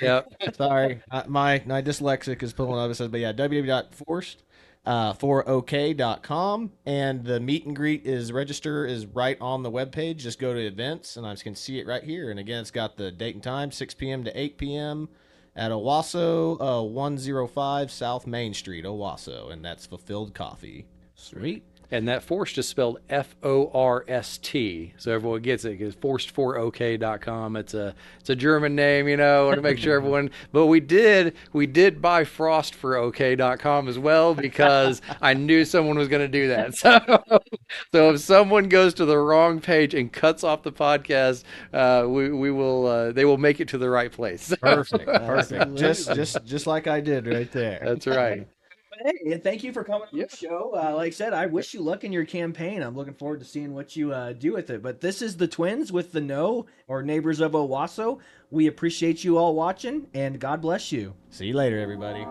Speaker 2: Yep.
Speaker 3: Sorry. My dyslexic is pulling up. It says, but yeah, www.forst4ok.com. And the meet and greet is right on the webpage. Just go to events, and I can see it right here. And again, it's got the date and time, 6 p.m. to 8 p.m. at Owasso, 105 South Main Street, Owasso. And that's Fulfilled Coffee.
Speaker 1: Sweet.
Speaker 2: And that Forst is spelled Forst, so everyone gets it, because Forst4OK.com. It's a German name, I want to make sure everyone. But we did buy Frost4OK.com as well, because I knew someone was going to do that. So if someone goes to the wrong page and cuts off the podcast, we will they will make it to the right place.
Speaker 3: Perfect. Just like I did right there.
Speaker 2: That's right.
Speaker 1: Hey, and thank you for coming on the show. Like I said, I wish you luck in your campaign. I'm looking forward to seeing what you do with it. But this is the Twins with the No, or Neighbors of Owasso. We appreciate you all watching, and God bless you.
Speaker 3: See you later, everybody.